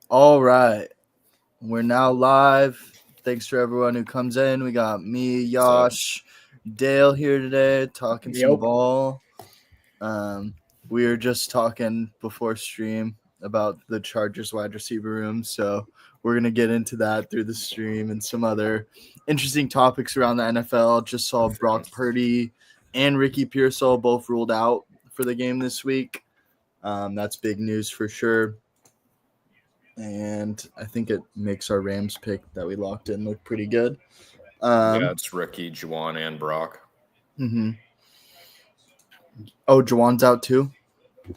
All right. We're now live. Thanks for everyone who comes in. We got me, Yash, Dale here today talking some Yep. ball. We were just talking before stream about the Chargers wide receiver room, so we're going to get into that through the stream and some other interesting topics around the NFL. Just saw Brock Purdy and Ricky Pearsall both ruled out for the game this week. That's big news for sure. And I think it makes our Rams pick that we locked in look pretty good. Yeah, it's Ricky, Juwan, and Brock. Mm-hmm. Oh, Juwan's out too?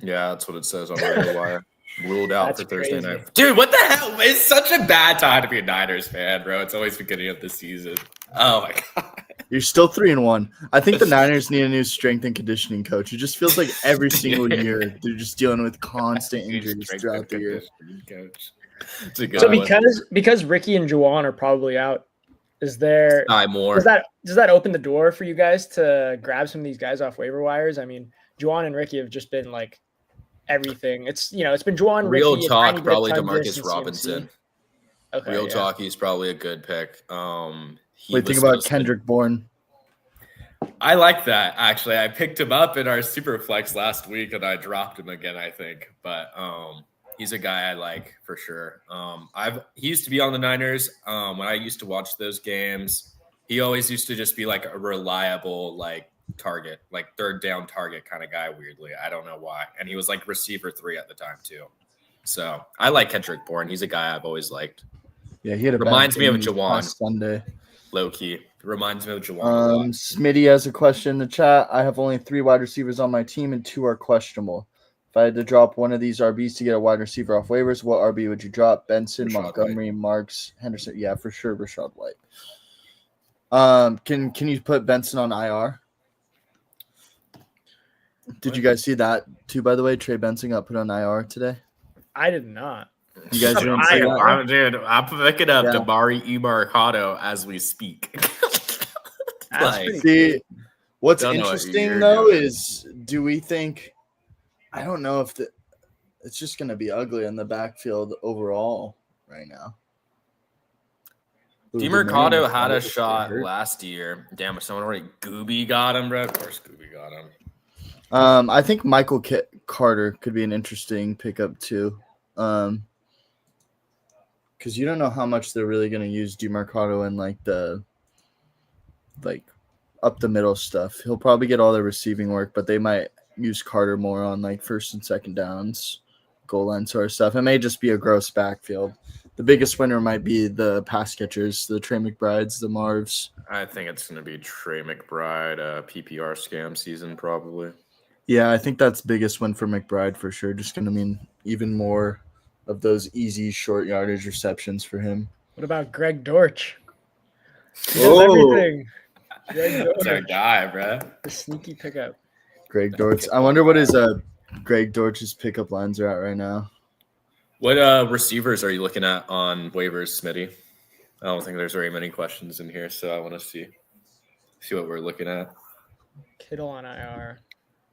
Yeah, that's what it says on the wire. Ruled out That's for Thursday crazy. night. Dude, what the hell? It's such a bad time to be a Niners fan, bro. It's always beginning of the season. Oh, my God. You're still 3-1. I think the Niners need a new strength and conditioning coach. It just feels like every single year they're just dealing with constant injuries throughout the year. Coach. It's a good So one. because Ricky and Juwan are probably out, is there More. does that open the door for you guys to grab some of these guys off waiver wires? I mean, Juwan and Ricky have just been like everything. It's been Juwan, Real Ricky, talk, a tiny bit probably of Demarcus Tungus, Robinson. Okay, Real yeah. talk, he's probably a good pick. Wait, think about Kendrick Bourne. I like that, actually. I picked him up in our super flex last week and I dropped him again, I think. But he's a guy I like for sure. He used to be on the Niners. When I used to watch those games, he always used to just be like a reliable like target, like third down target kind of guy, weirdly. I don't know why. And he was like receiver 3 at the time too. So I like Kendrick Bourne. He's a guy I've always liked. Yeah, he had a Reminds me of bad game Juwan. last Sunday. Low key. Reminds me of Juwan a lot. Smitty has a question in the chat. I have only 3 wide receivers on my team and 2 are questionable. If I had to drop one of these RBs to get a wide receiver off waivers, what RB would you drop? Benson, Rachaad Montgomery, Marks, Henderson. Yeah, for sure, Rachaad White. Can you put Benson on IR? Did you guys see that too? By the way, Trey Benson got put on IR today. I did not. You guys didn't see that? Dude, I'm picking up Yeah. Damari Imarcado as we speak. That's Like, pretty See, cool. what's Don't know what interesting you're though doing. is, do we think? I don't know if it's just going to be ugly in the backfield overall right now. DeMarcado had a shot last year. Damn, if someone already Gooby got him, bro. Of course, Gooby got him. I think Michael Carter could be an interesting pickup too, because you don't know how much they're really going to use DeMarcado in like up the middle stuff. He'll probably get all the receiving work, but they might use Carter more on like first and second downs, goal line sort of stuff. It may just be a gross backfield. The biggest winner might be the pass catchers, the Trey McBrides, the Marvs. I think it's going to be Trey McBride, PPR scam season probably. Yeah, I think that's biggest win for McBride for sure. Just going to mean even more of those easy short yardage receptions for him. What about Greg Dortch? He does Oh. everything. Greg That's our Dortch, guy, bro. the sneaky pickup. Greg Dortch. I wonder what his Greg Dortch's pickup lines are at right now. What receivers are you looking at on waivers, Smitty? I don't think there's very many questions in here, so I want to see what we're looking at. Kittle on IR.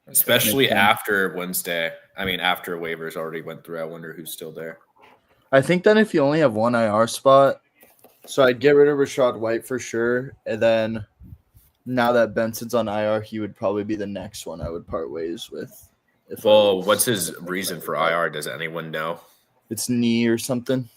Especially after Wednesday. I mean, after waivers already went through. I wonder who's still there. I think then if you only have one IR spot, so I'd get rid of Rachaad White for sure, and then now that Benson's on IR, he would probably be the next one I would part ways with. Well, what's his reason for IR? Does anyone know? It's knee or something.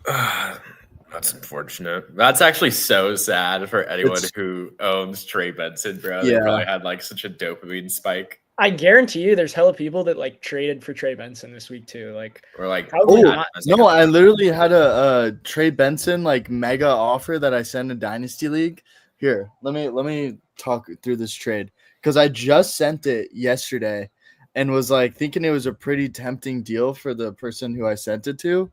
That's unfortunate. That's actually so sad for anyone who owns Trey Benson, bro. They probably had like such a dopamine spike. I guarantee you there's hella people that like traded for Trey Benson this week too. Like, or like, no, I literally had a Trey Benson like mega offer that I sent in Dynasty League. Here, let me talk through this trade because I just sent it yesterday and was like thinking it was a pretty tempting deal for the person who I sent it to.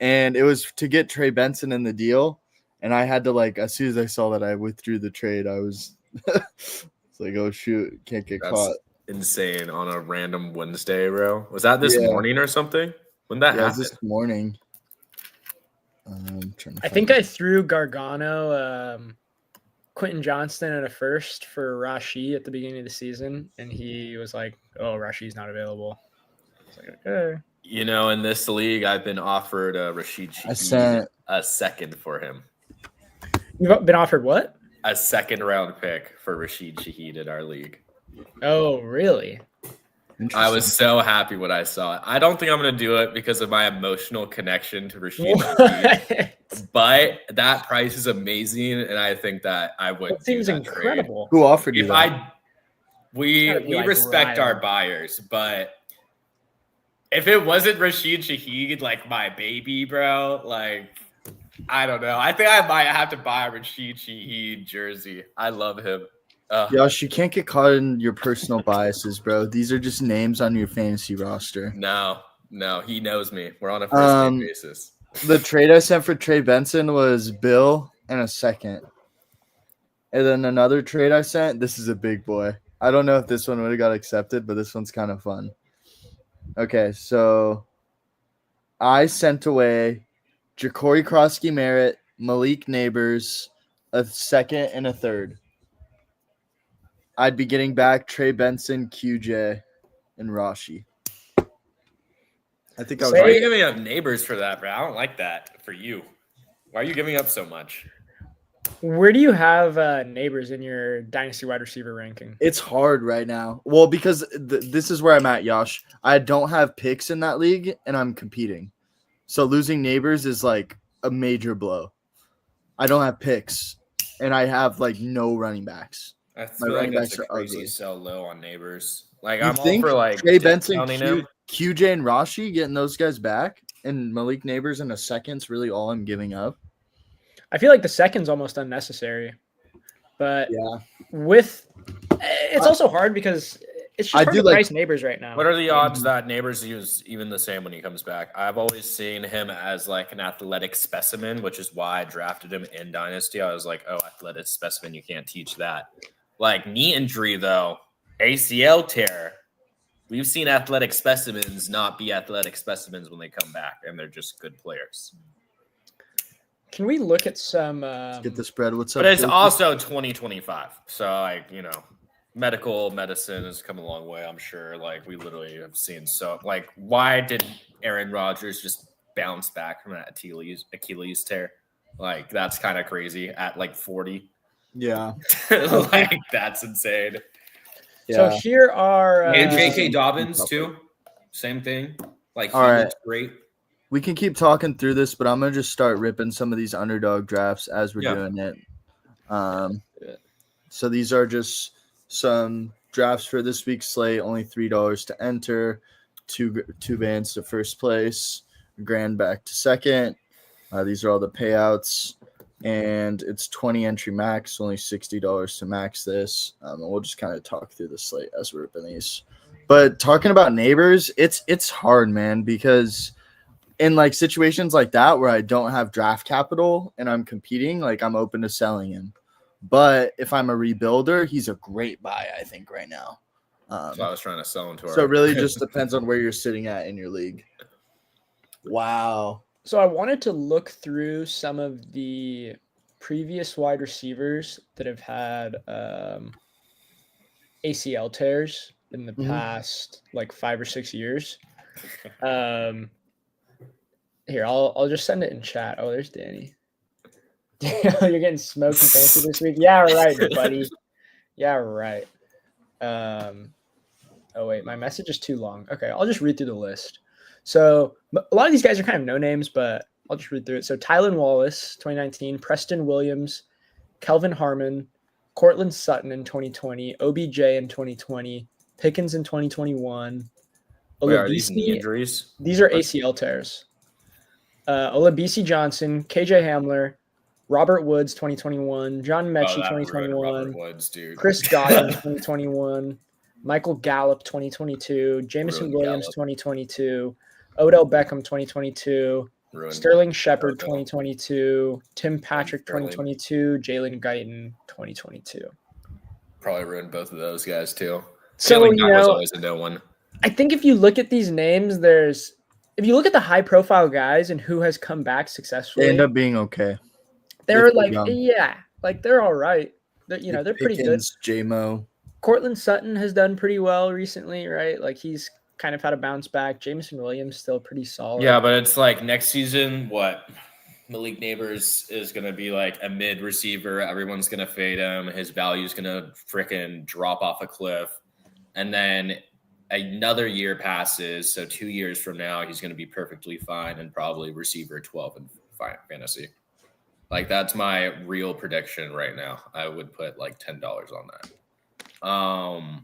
And it was to get Trey Benson in the deal. And I had to like, as soon as I saw that I withdrew the trade, I was it's like, oh shoot, can't get caught. Insane on a random Wednesday, bro. Was that this morning or something? When that happened? This morning. I think I threw Gargano, Quentin Johnston at a first for Rashi at the beginning of the season. And he was like, oh, Rashi's not available. I was like, okay. You know, in this league, I've been offered Rashid I Shaheed sent a second for him. You've been offered what? A second round pick for Rashid Shaheed in our league. Oh, really? I was so happy when I saw it. I don't think I'm going to do it because of my emotional connection to Rashid Shaheed. But that price is amazing, and I think that I would. That seems that incredible. Who offered you If that? we like respect Ryan. our buyers, but if it wasn't Rashid Shaheed, like my baby, bro, like I don't know. I think I might have to buy a Rashid Shaheed jersey. I love him. Josh, you can't get caught in your personal biases, bro. These are just names on your fantasy roster. No, he knows me. We're on a first name basis. The trade I sent for Trey Benson was Bill and a second. And then another trade I sent, this is a big boy. I don't know if this one would have got accepted, but this one's kind of fun. Okay, so I sent away Ja'Cory Krosky-Merritt, Malik Neighbors, a second and a third. I'd be getting back Trey Benson, QJ, and Rashi. I think I was Why are you right. giving up Neighbors for that, bro? I don't like that for you. Why are you giving up so much? Where do you have Neighbors in your dynasty wide receiver ranking? It's hard right now. Well, because this is where I'm at, Yosh. I don't have picks in that league, and I'm competing. So losing Neighbors is like a major blow. I don't have picks, and I have like no running backs. I My feel like running that's backs a are crazy ugly. sell low on Neighbors. Like You I'm all think for like Trey Benson, discounting him. QJ, and Rashi getting those guys back, and Malik Neighbors in a second's really all I'm giving up. I feel like the second's almost unnecessary, but Yeah, it's also hard because it's just I hard do to like- price Neighbors right now. What are the odds that Neighbors is even the same when he comes back? I've always seen him as like an athletic specimen, which is why I drafted him in Dynasty. I was like, oh, athletic specimen, you can't teach that. Like knee injury, though, ACL tear. We've seen athletic specimens not be athletic specimens when they come back, and they're just good players. Can we look at some? get the spread. What's up? But it's Jason? also 2025. So, like, you know, medicine has come a long way, I'm sure. Like, we literally have seen so, like, why did Aaron Rodgers just bounce back from that Achilles tear? Like, that's kind of crazy at like 40. Yeah. Like, that's insane. So Yeah. here are And J.K. Dobbins, too. Same thing. Like, he All right. looks great. We can keep talking through this, but I'm gonna just start ripping some of these underdog drafts as we're doing it. So these are just some drafts for this week's slate. Only $3 to enter. Two bands to first place. Grand back to second. These are all the payouts, and it's 20 entry max. Only $60 to max this. And we'll just kind of talk through the slate as we're ripping these. But talking about Neighbors, it's hard, man, because in like situations like that where I don't have draft capital and I'm competing, like I'm open to selling him. But if I'm a rebuilder, he's a great buy, I think, right now. So I was trying to sell him to her. So it really just depends on where you're sitting at in your league. Wow. So I wanted to look through some of the previous wide receivers that have had ACL tears in the past like 5 or 6 years. Here, I'll just send it in chat. Oh, there's Danny. You're getting smoked and fancy this week. Yeah, right, buddy. Yeah, right. Oh wait, my message is too long. Okay, I'll just read through the list. So a lot of these guys are kind of no names, but I'll just read through it. So Tylan Wallace, 2019, Preston Williams, Kelvin Harmon, Cortland Sutton in 2020, OBJ in 2020, Pickens in 2021. Wait, are these knee injuries? These are ACL tears. Olabisi Johnson, KJ Hamler, Robert Woods 2021, John Mechie 2021, Woods, dude. Chris Godwin 2021, Michael Gallup 2022, Jameson Williams 2022, Odell Beckham 2022, Sterling Shepard 2022, Tim Patrick 2022, Jalen Guyton 2022. Probably ruined both of those guys too. So was always a no one. I think if you look at these names, if you look at the high profile guys and who has come back successfully, They end up being okay. they're like, like they're all right. They're pretty good. J-Mo. Cortland Sutton has done pretty well recently, right? Like he's kind of had a bounce back. Jameson Williams still pretty solid. Yeah, but it's like next season, what? Malik Neighbors is going to be like a mid receiver. Everyone's going to fade him. His value is going to freaking drop off a cliff. And then another year passes. So 2 years from now, he's going to be perfectly fine and probably receiver 12 in fantasy. Like, that's my real prediction right now. I would put like $10 on that.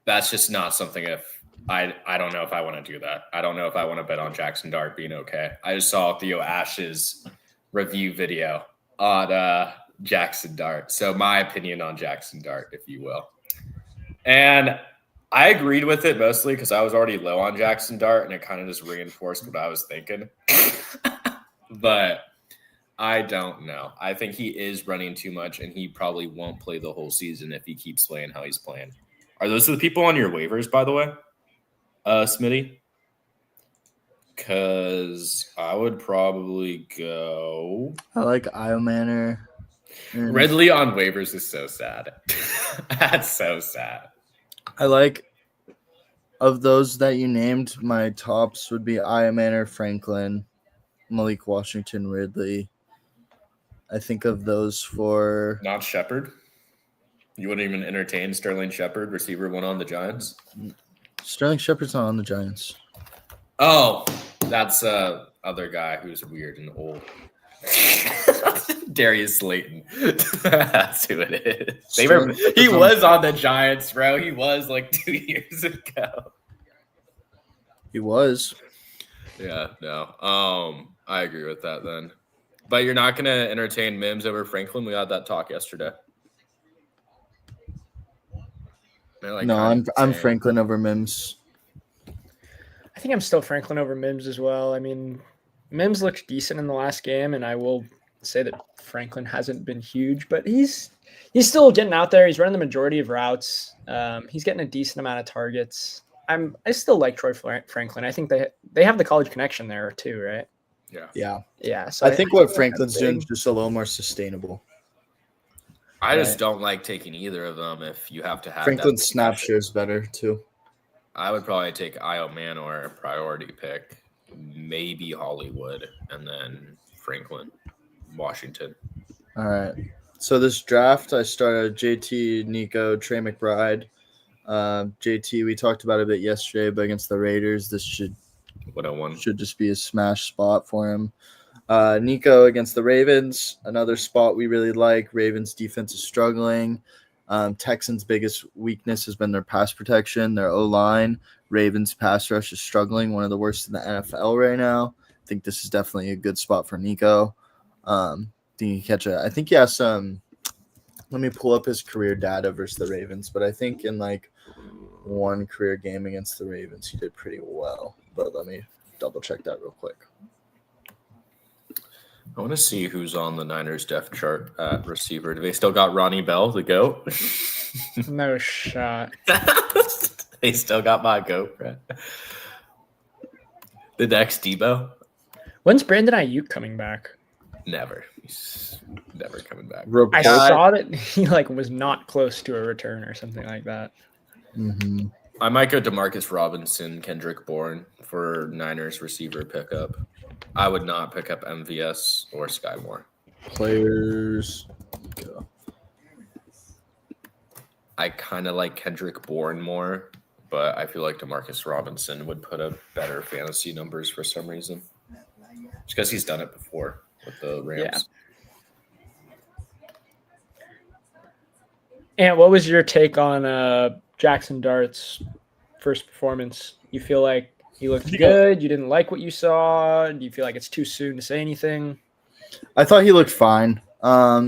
That's just not something I don't know if I want to do that. I don't know if I want to bet on Jackson Dart being okay. I just saw Theo Ash's review video on Jackson Dart. So my opinion on Jackson Dart, if you will. And I agreed with it mostly because I was already low on Jackson Dart, and it kind of just reinforced what I was thinking. But I don't know. I think he is running too much, and he probably won't play the whole season if he keeps playing how he's playing. Are those the people on your waivers, by the way? Smitty? Because I would probably go. I like Iomanor. Ridley on waivers is so sad. That's so sad. I like, of those that you named, my tops would be Iomanor, Franklin, Malik Washington, Ridley. I think of those for. Not Shepard? You wouldn't even entertain Sterling Shepard, receiver 1 on the Giants? Sterling Shepard's not on the Giants. Oh, that's other guy who's weird and old. Darius Slayton. That's who it is. He was on the Giants, bro. He was like 2 years ago. He was. Yeah, no. I agree with that then. But you're not going to entertain Mims over Franklin? We had that talk yesterday. No, I'm Franklin over Mims. I think I'm still Franklin over Mims as well. I mean, Mims looked decent in the last game, and I will say that Franklin hasn't been huge, but he's still getting out there. He's running the majority of routes. He's getting a decent amount of targets. I still like Troy Franklin. I think they have the college connection there too, right? Yeah. So I think what Franklin's doing is just a little more sustainable. I just don't like taking either of them if you have to have Franklin's snap share is better too. I would probably take Io Manor, a priority pick, maybe Hollywood, and then Franklin, Washington. All right. So this draft, I started JT, Nico, Trey McBride. JT, we talked about it a bit yesterday, but against the Raiders, this should just be a smash spot for him. Nico against the Ravens, another spot we really like. Ravens defense is struggling. Texans' biggest weakness has been their pass protection, their O-line. Ravens' pass rush is struggling, one of the worst in the NFL right now. I think this is definitely a good spot for Nico. I think he has some. Let me pull up his career data versus the Ravens, but I think in like one career game against the Ravens, he did pretty well. But let me double check that real quick. I want to see who's on the Niners depth chart at receiver. Do they still got Ronnie Bell, the GOAT? No shot. They still got my GOAT, right? The next Debo? When's Brandon Ayuk coming back? Never. He's never coming back. I saw that he was not close to a return or something like that. Mm-hmm. I might go Demarcus Robinson, Kendrick Bourne for Niners receiver pickup. I would not pick up MVS or Sky Moore. Players. Go. I kind of like Kendrick Bourne more, but I feel like Demarcus Robinson would put up better fantasy numbers for some reason. Just because he's done it before with the Rams. Yeah. And what was your take on Jackson Dart's first performance? You feel like he looked good? You didn't like what you saw? Do you feel like it's too soon to say anything? I thought he looked fine. I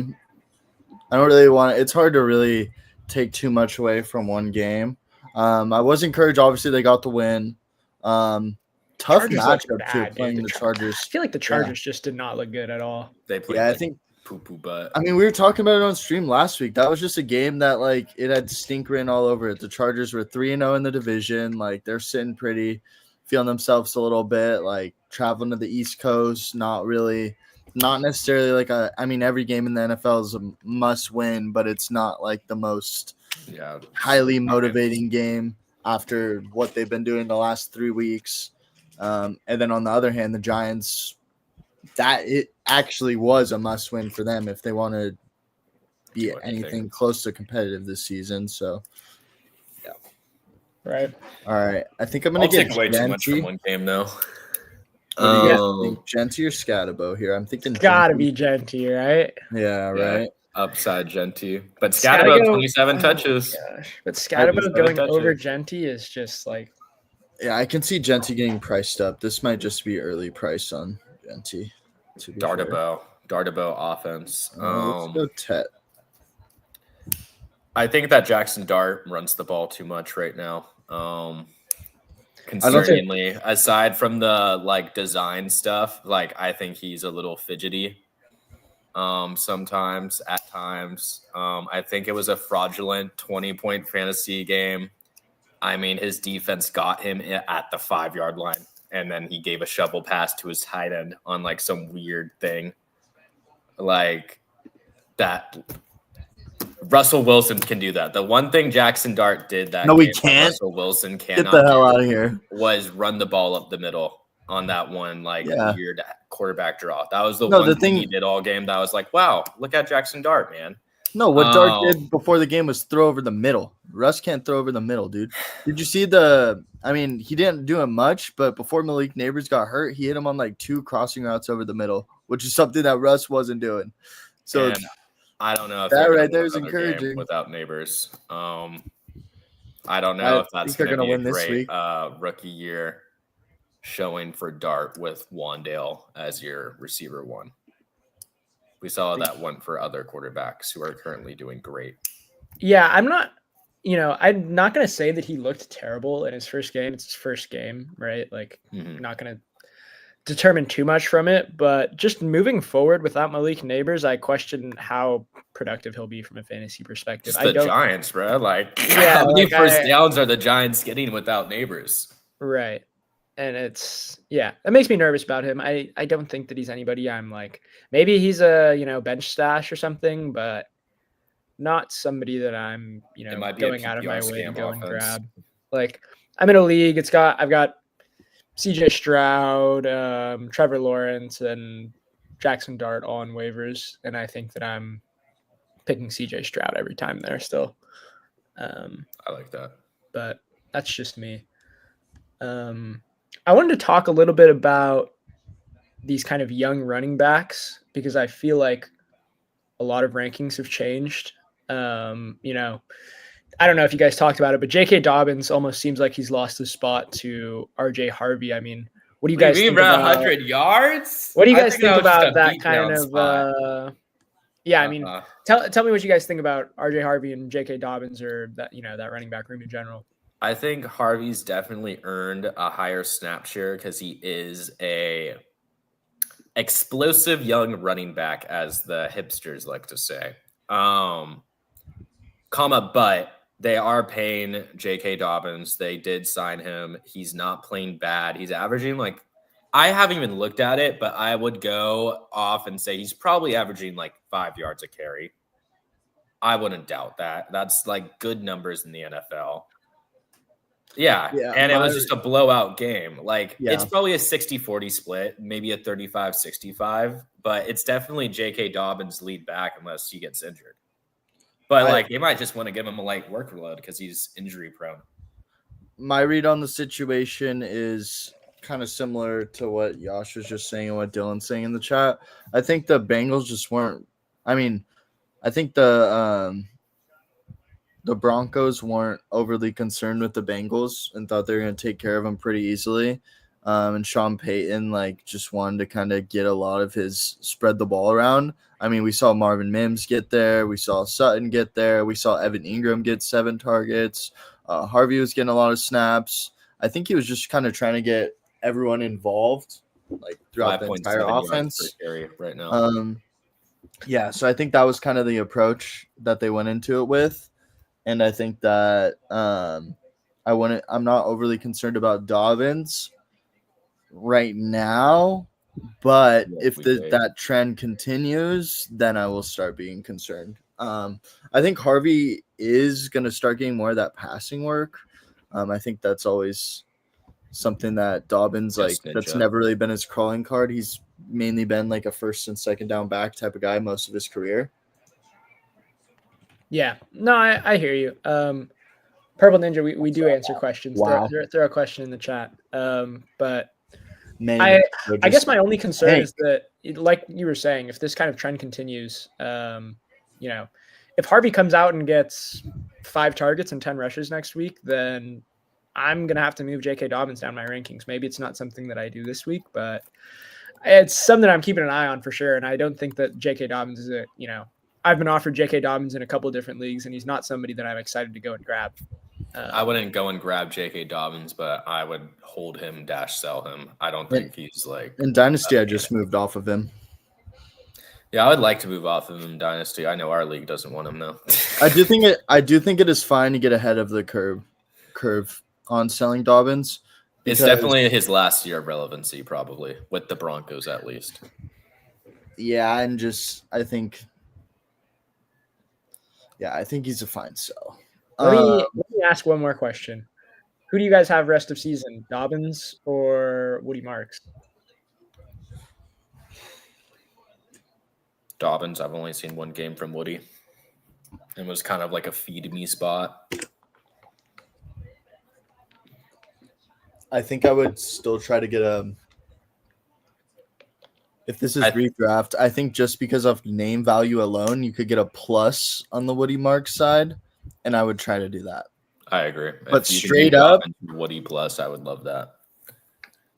don't really want – it's hard to really take too much away from one game. I was encouraged. Obviously, they got the win. Tough matchup, too, playing the Chargers. I feel like the Chargers just did not look good at all. They played I think poo-poo butt. I mean, we were talking about it on stream last week. That was just a game that, it had stink written all over it. The Chargers were 3-0 in the division. They're sitting pretty, feeling themselves a little bit, traveling to the East Coast, not necessarily every game in the NFL is a must win, but it's not the most highly motivating game. after what they've been doing the last 3 weeks. And then on the other hand, the Giants, that it actually was a must win for them if they want to be anything close to competitive this season. So, yeah. Right. All right. I think I'm going to get way too much from one game, though. What do you guys think? Genty or Scatabo here? I'm thinking it's gotta be Genty, right? Yeah, right. Upside Genty. But Scatabo, 27 touches. Gosh. But Scatabo going over Genty is just like. Yeah, I can see Genty getting priced up. This might just be early price on Genty. Dartabo offense. Let's go Tet. I think that Jackson Dart runs the ball too much right now. Concerningly, aside from the like design stuff, like I think he's a little fidgety. Sometimes at times, I think it was a fraudulent 20-point fantasy game. I mean, his defense got him at the 5-yard line, and then he gave a shovel pass to his tight end on like some weird thing like that. Russell Wilson can do that. The one thing Jackson Dart did that we can't. Russell Wilson cannot get the hell out of here. Was run the ball up the middle on that one weird quarterback draw. That was the one thing he did all game. That was like, wow, look at Jackson Dart, man. No, what Dart did before the game was throw over the middle. Russ can't throw over the middle, dude. Did you see he didn't do it much, but before Malik Neighbors got hurt, he hit him on like 2 crossing routes over the middle, which is something that Russ wasn't doing. So I don't know if that right there is encouraging without Neighbors. I don't know if that's going to be a great rookie year showing for Dart with Wandale as your receiver one. We saw that one for other quarterbacks who are currently doing great. Yeah, I'm not going to say that he looked terrible in his first game. It's his first game, right? Like, not going to determine too much from it, but just moving forward without Malik Neighbors, I question how productive he'll be from a fantasy perspective. It's the Giants, bro. Like, how many first downs are the Giants getting without Neighbors? Right. And it makes me nervous about him. I don't think that he's anybody I'm like, maybe he's a, bench stash or something, but not somebody that I'm, going out of my way to go and grab. Like, I'm in a league. I've got CJ Stroud, Trevor Lawrence, and Jackson Dart on waivers. And I think that I'm picking CJ Stroud every time there still. I like that. But that's just me. I wanted to talk a little bit about these kind of young running backs because I feel like a lot of rankings have changed. I don't know if you guys talked about it, but J.K. Dobbins almost seems like he's lost his spot to R.J. Harvey. I mean, what do you guys think about 100 yards? What do you guys think about that kind of tell me what you guys think about R.J. Harvey and J.K. Dobbins or that, that running back room in general. I think Harvey's definitely earned a higher snap share because he is a explosive young running back, as the hipsters like to say. But they are paying J.K. Dobbins. They did sign him. He's not playing bad. He's averaging I haven't even looked at it, but I would go off and say he's probably averaging 5 yards a carry. I wouldn't doubt that. That's good numbers in the NFL. Yeah. And it was just a blowout game. It's probably a 60-40 split, maybe a 35-65, but it's definitely J.K. Dobbins lead back unless he gets injured. But they might just want to give him a light workload because he's injury prone. My read on the situation is kind of similar to what Yash was just saying and what Dylan's saying in the chat. I think the Bengals just weren't. I think the Broncos weren't overly concerned with the Bengals and thought they were going to take care of them pretty easily. And Sean Payton just wanted to kind of get a lot of his spread the ball around. I mean, we saw Marvin Mims get there. We saw Sutton get there. We saw Evan Ingram get 7 targets. Harvey was getting a lot of snaps. I think he was just kind of trying to get everyone involved throughout the entire offense right now. So I think that was kind of the approach that they went into it with. And I think that I'm not overly concerned about Dobbins right now, but if that trend continues, then I will start being concerned. I think Harvey is going to start getting more of that passing work. I think that's always something that Dobbins Yes, that's Ninja. never really been his calling card. He's mainly been like a first and second down back type of guy most of his career. Yeah, no, I hear you. Purple Ninja, we do answer questions. Wow. Throw a question in the chat. But Mainly, I guess my only concern Hank. is that, like you were saying, if this kind of trend continues, you know, if Harvey comes out and gets 5 targets and 10 rushes next week, then I'm gonna have to move J.K. Dobbins down my rankings. Maybe it's not something that I do this week, but it's something I'm keeping an eye on for sure. And I don't think that J.K. Dobbins is a, you know, I've been offered J.K. Dobbins in a couple of different leagues, and he's not somebody that I'm excited to go and grab. I wouldn't go and grab J.K. Dobbins, but I would hold him / sell him. I don't think he's like in Dynasty. I just moved off of him. Yeah, I would like to move off of him in Dynasty. I know our league doesn't want him though. I do think it is fine to get ahead of the curve on selling Dobbins. It's definitely his last year of relevancy, probably with the Broncos at least. Yeah, and I think he's a fine sell. Let me ask one more question. Who do you guys have rest of season, Dobbins or Woody Marks? Dobbins, I've only seen one game from Woody. It was kind of like a feed me spot. I think I would still try to get if this is redraft, I think just because of name value alone, you could get a plus on the Woody Marks side, and I would try to do that. I agree. But straight up, Woody plus, I would love that.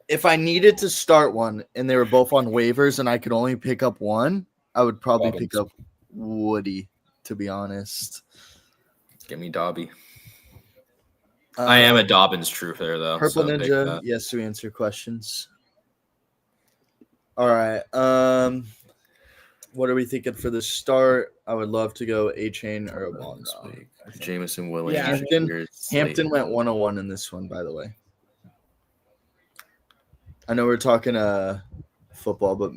If I needed to start one and they were both on waivers and I could only pick up one, I would probably pick up Woody, to be honest. Give me Dobby. I am a Dobbins truther, though. Purple Ninja, yes, to answer questions. All right. What are we thinking for the start? I would love to go A-Chain or Obama. Jameson Williams. Yeah, Hampton went 101 in this one, by the way. I know we're talking football, but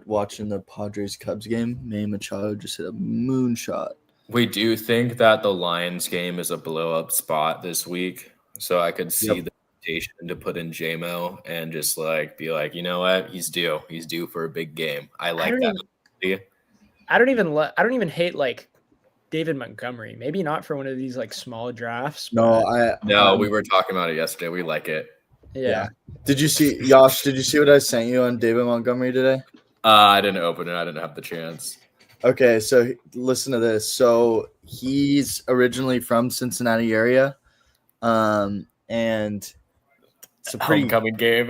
watching the Padres-Cubs game, Manny Machado just hit a moonshot. We do think that the Lions game is a blow-up spot this week, so I could see the temptation to put in JMO and just like be like, you know what, he's due for a big game. I like that. I don't even hate like David Montgomery. Maybe not for one of these like small drafts. No, we were talking about it yesterday. We like it. Yeah. Did you see Yosh? Did you see what I sent you on David Montgomery today? I didn't open it. I didn't have the chance. Okay, so listen to this. So he's originally from Cincinnati area, and it's a pretty homecoming game.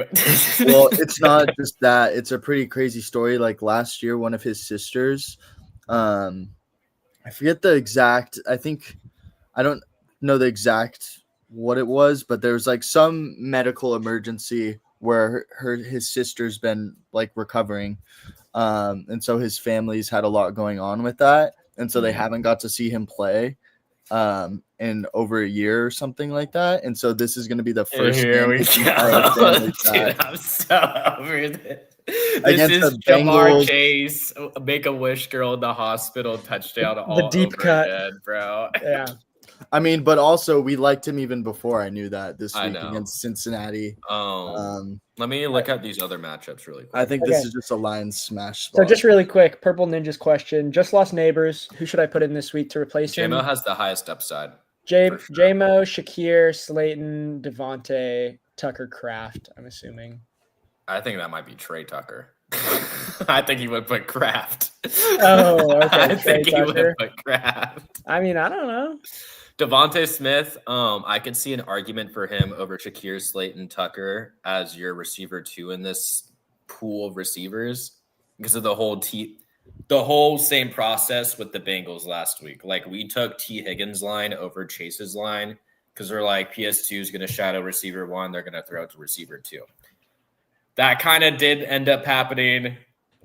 Well, it's not just that; it's a pretty crazy story. Like last year, one of his sisters, I forget the exact. I don't know the exact what it was, but there was like some medical emergency where his sister's been like recovering. And so his family's had a lot going on with that. And so they haven't got to see him play in over a year or something like that. And so this is going to be the first game his entire family's Dude, I'm so over this. Against This is the Jamar Bengals. Chase, make a wish girl in the hospital touchdown all The deep over cut. again, bro. Yeah. I mean, but also we liked him even before I knew that this I week know. against Cincinnati. Let me look at these other matchups really quick. I think this is just a Lions smash spot. So just really quick, Purple Ninja's question. Just lost neighbors. Who should I put in this week to replace him? JMO has the highest upside. JMO, Shakir, Slayton, Devontae, Tucker Kraft, I'm assuming. I think that might be Trey Tucker. I think he would put Kraft. Oh, okay. I think he would Tucker. put Kraft. I mean, I don't know. Devontae Smith, I could see an argument for him over Shakir, Slayton, Tucker as your receiver 2 in this pool of receivers because of the whole same process with the Bengals last week. Like we took T. Higgins' line over Chase's line because they're like PS2 is going to shadow receiver 1. They're going to throw it to receiver 2. That kind of did end up happening.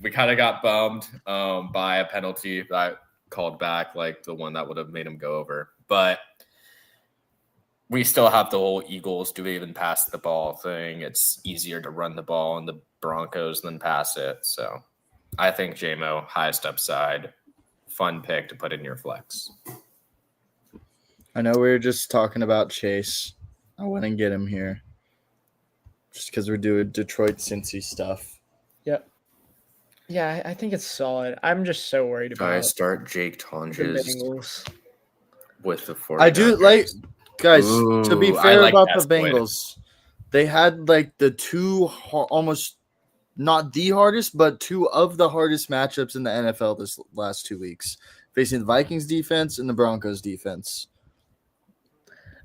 We kind of got bummed by a penalty that I called back, like the one that would have made him go over. But we still have the whole Eagles do we even pass the ball thing. It's easier to run the ball in the Broncos than pass it. So I think JMO, highest upside, fun pick to put in your flex. I know we were just talking about Chase. I wouldn't get him here. Just because we're doing Detroit Cincy stuff. Yep. Yeah, I think it's solid. I'm just so worried I about start Jake the Tonjes Bengals. with the 49ers. I do like, guys, to be Ooh, I fair like about that the split. Bengals, they had like the two almost not the hardest, but two of the hardest matchups in the NFL this last 2 weeks, facing the Vikings defense and the Broncos defense.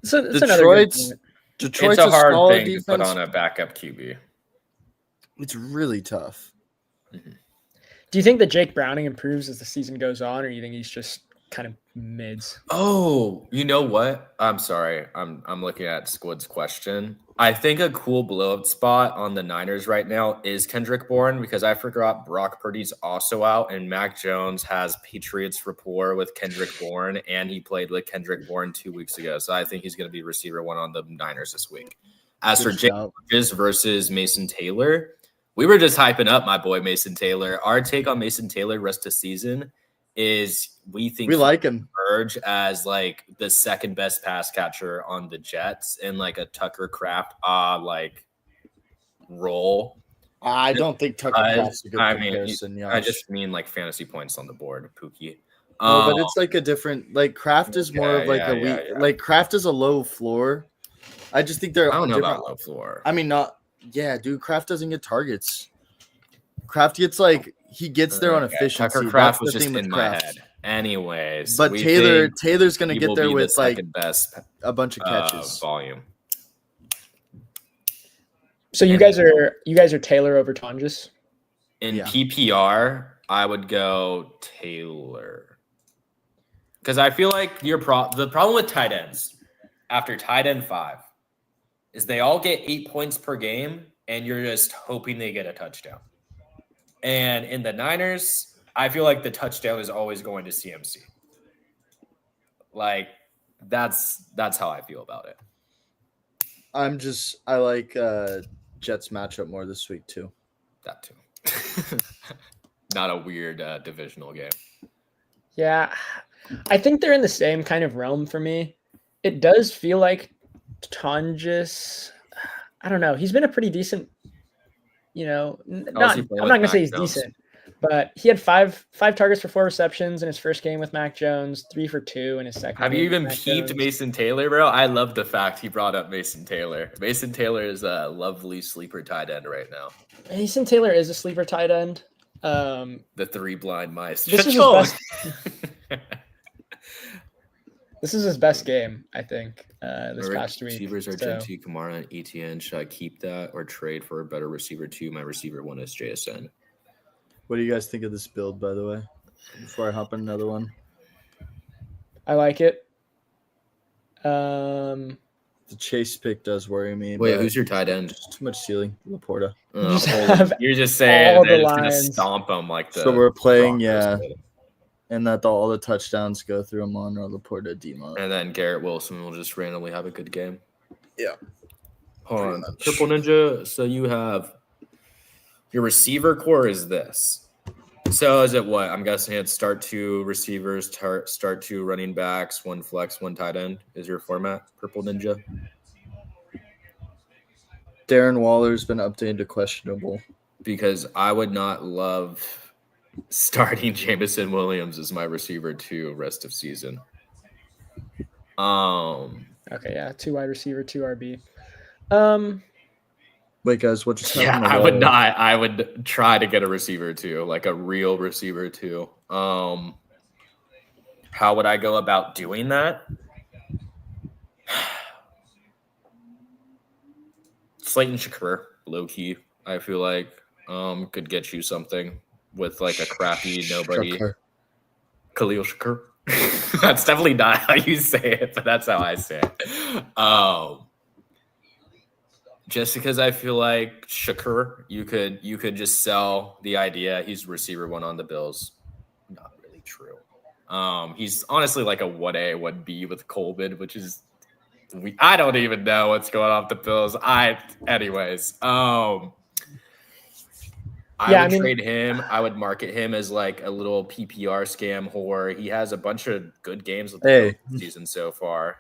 So that's another good Detroit's point. Detroit's It's a hard solid thing defense. to put on a backup QB. It's really tough. Do you think that Jake Browning improves as the season goes on, or do you think he's just kind of mids? Oh, you know what? I'm sorry. I'm looking at Squid's question. I think a cool blow-up spot on the Niners right now is Kendrick Bourne because I forgot Brock Purdy's also out and Mac Jones has Patriots rapport with Kendrick Bourne and he played with Kendrick Bourne 2 weeks ago. So I think he's going to be receiver one on the Niners this week. As for Jake Bridges versus Mason Taylor, we were just hyping up my boy Mason Taylor. Our take on Mason Taylor rest of season is we think we like him emerge as like the second best pass catcher on the Jets and like a Tucker Kraft like role. I don't think Tucker Kraft's a good comparison. I just mean like fantasy points on the board, Pookie. No, but it's like a different like Kraft is more of like like Kraft is a low floor. I just think they're I don't know about low floor. I mean not dude, Kraft doesn't get targets. Kraft gets like he gets there on efficiency. Tucker Kraft was just in my head. Anyways, but Taylor's gonna get there with like best a bunch of catches volume. So you guys are Taylor over Tonjes? In PPR, I would go Taylor because I feel like the problem with tight ends after tight end 5 is they all get 8 points per game, and you're just hoping they get a touchdown. And in the Niners, I feel like the touchdown is always going to CMC. Like that's how I feel about it. I like Jets matchup more this week too. That too. Not a weird divisional game. Yeah, I think they're in the same kind of realm for me. It does feel like Tonjes. I don't know. He's been a pretty decent. I'm not going to say he's decent, but he had five targets for 4 receptions in his first game with Mac Jones, 3 for 2 in his second. Have you even peeped Mason Taylor, bro? I love the fact he brought up Mason Taylor. Mason Taylor is a lovely sleeper tight end right now. Mason Taylor is a sleeper tight end. The 3 blind mice. This is his best. This is his best game, I think, this past week. Receivers are Genty, Kamara, and ETN. Should I keep that or trade for a better receiver 2? My receiver 1 is JSN. What do you guys think of this build, by the way, before I hop on another one? I like it. The Chase pick does worry me. Wait, who's your tight end? Just too much ceiling. Laporta. You're just saying they're just going to stomp them like the. So we're playing, and that all the touchdowns go through Amon-Ra, Laporta, Demo. And then Garrett Wilson will just randomly have a good game. Yeah. Hold on. Triple Ninja, so you have your receiver core is this. So is it what? I'm guessing it's start 2 receivers, start 2 running backs, 1 flex, 1 tight end is your format, Purple Ninja? Darren Waller's been updated to questionable. Because I would not love starting Jameson Williams as my receiver 2 rest of season. Okay, yeah, 2 wide receiver, 2 RB. Wait, guys, what just happened? I would not. I would try to get a receiver 2, like a real receiver 2. How would I go about doing that? Slayton Shakur, low key, I feel like could get you something. With like a crappy nobody. Khalil Shakur. That's definitely not how you say it, but that's how I say it. Just because I feel like Shakur, you could just sell the idea he's receiver 1 on the Bills. Not really true. He's honestly like a 1A, 1B with Coleman, which is I don't even know what's going on with the Bills. Anyways. I would trade him. I would market him as like a little PPR scam whore. He has a bunch of good games with the season so far.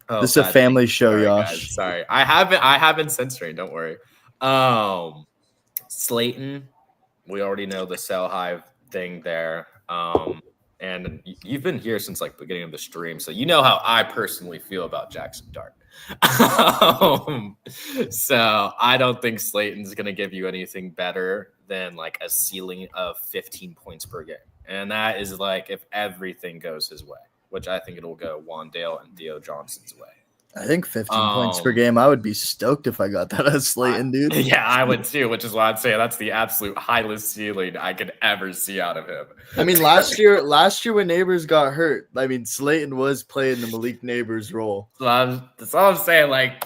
Oh, This is a bad family thing. show, Sorry, Josh. guys. Sorry. I have been censoring. Don't worry. Slayton, we already know the sell high thing there. And you've been here since like beginning of the stream, so you know how I personally feel about Jackson Dart. So I don't think Slayton's gonna give you anything better than like a ceiling of 15 points per game, and that is like if everything goes his way, which I think it'll go Wandale and Theo Johnson's way. I think 15 points per game. I would be stoked if I got that as Slayton, dude. Yeah, I would too, which is why I'd say that's the absolute highest ceiling I could ever see out of him. I mean, last year when Neighbors got hurt, I mean, Slayton was playing the Malik Neighbors role. So that's all I'm saying. Like,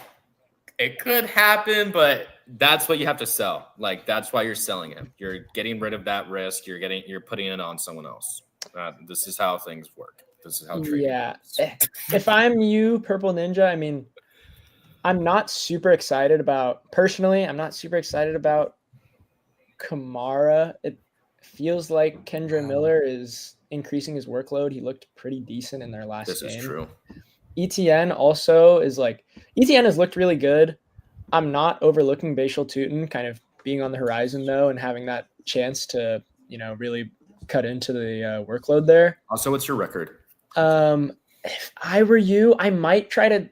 it could happen, but that's what you have to sell. Like, that's why you're selling him. You're getting rid of that risk. You're putting it on someone else. This is how things work. This is how trading works. If I'm you, Purple Ninja, I mean, I'm not super excited about Kamara. It feels like Kendra Miller is increasing his workload. He looked pretty decent in their last game. This is true. ETN also is like ETN has looked really good. I'm not overlooking Bashal Tutin kind of being on the horizon though and having that chance to, really cut into the workload there. Also, what's your record? If I were you, I might try to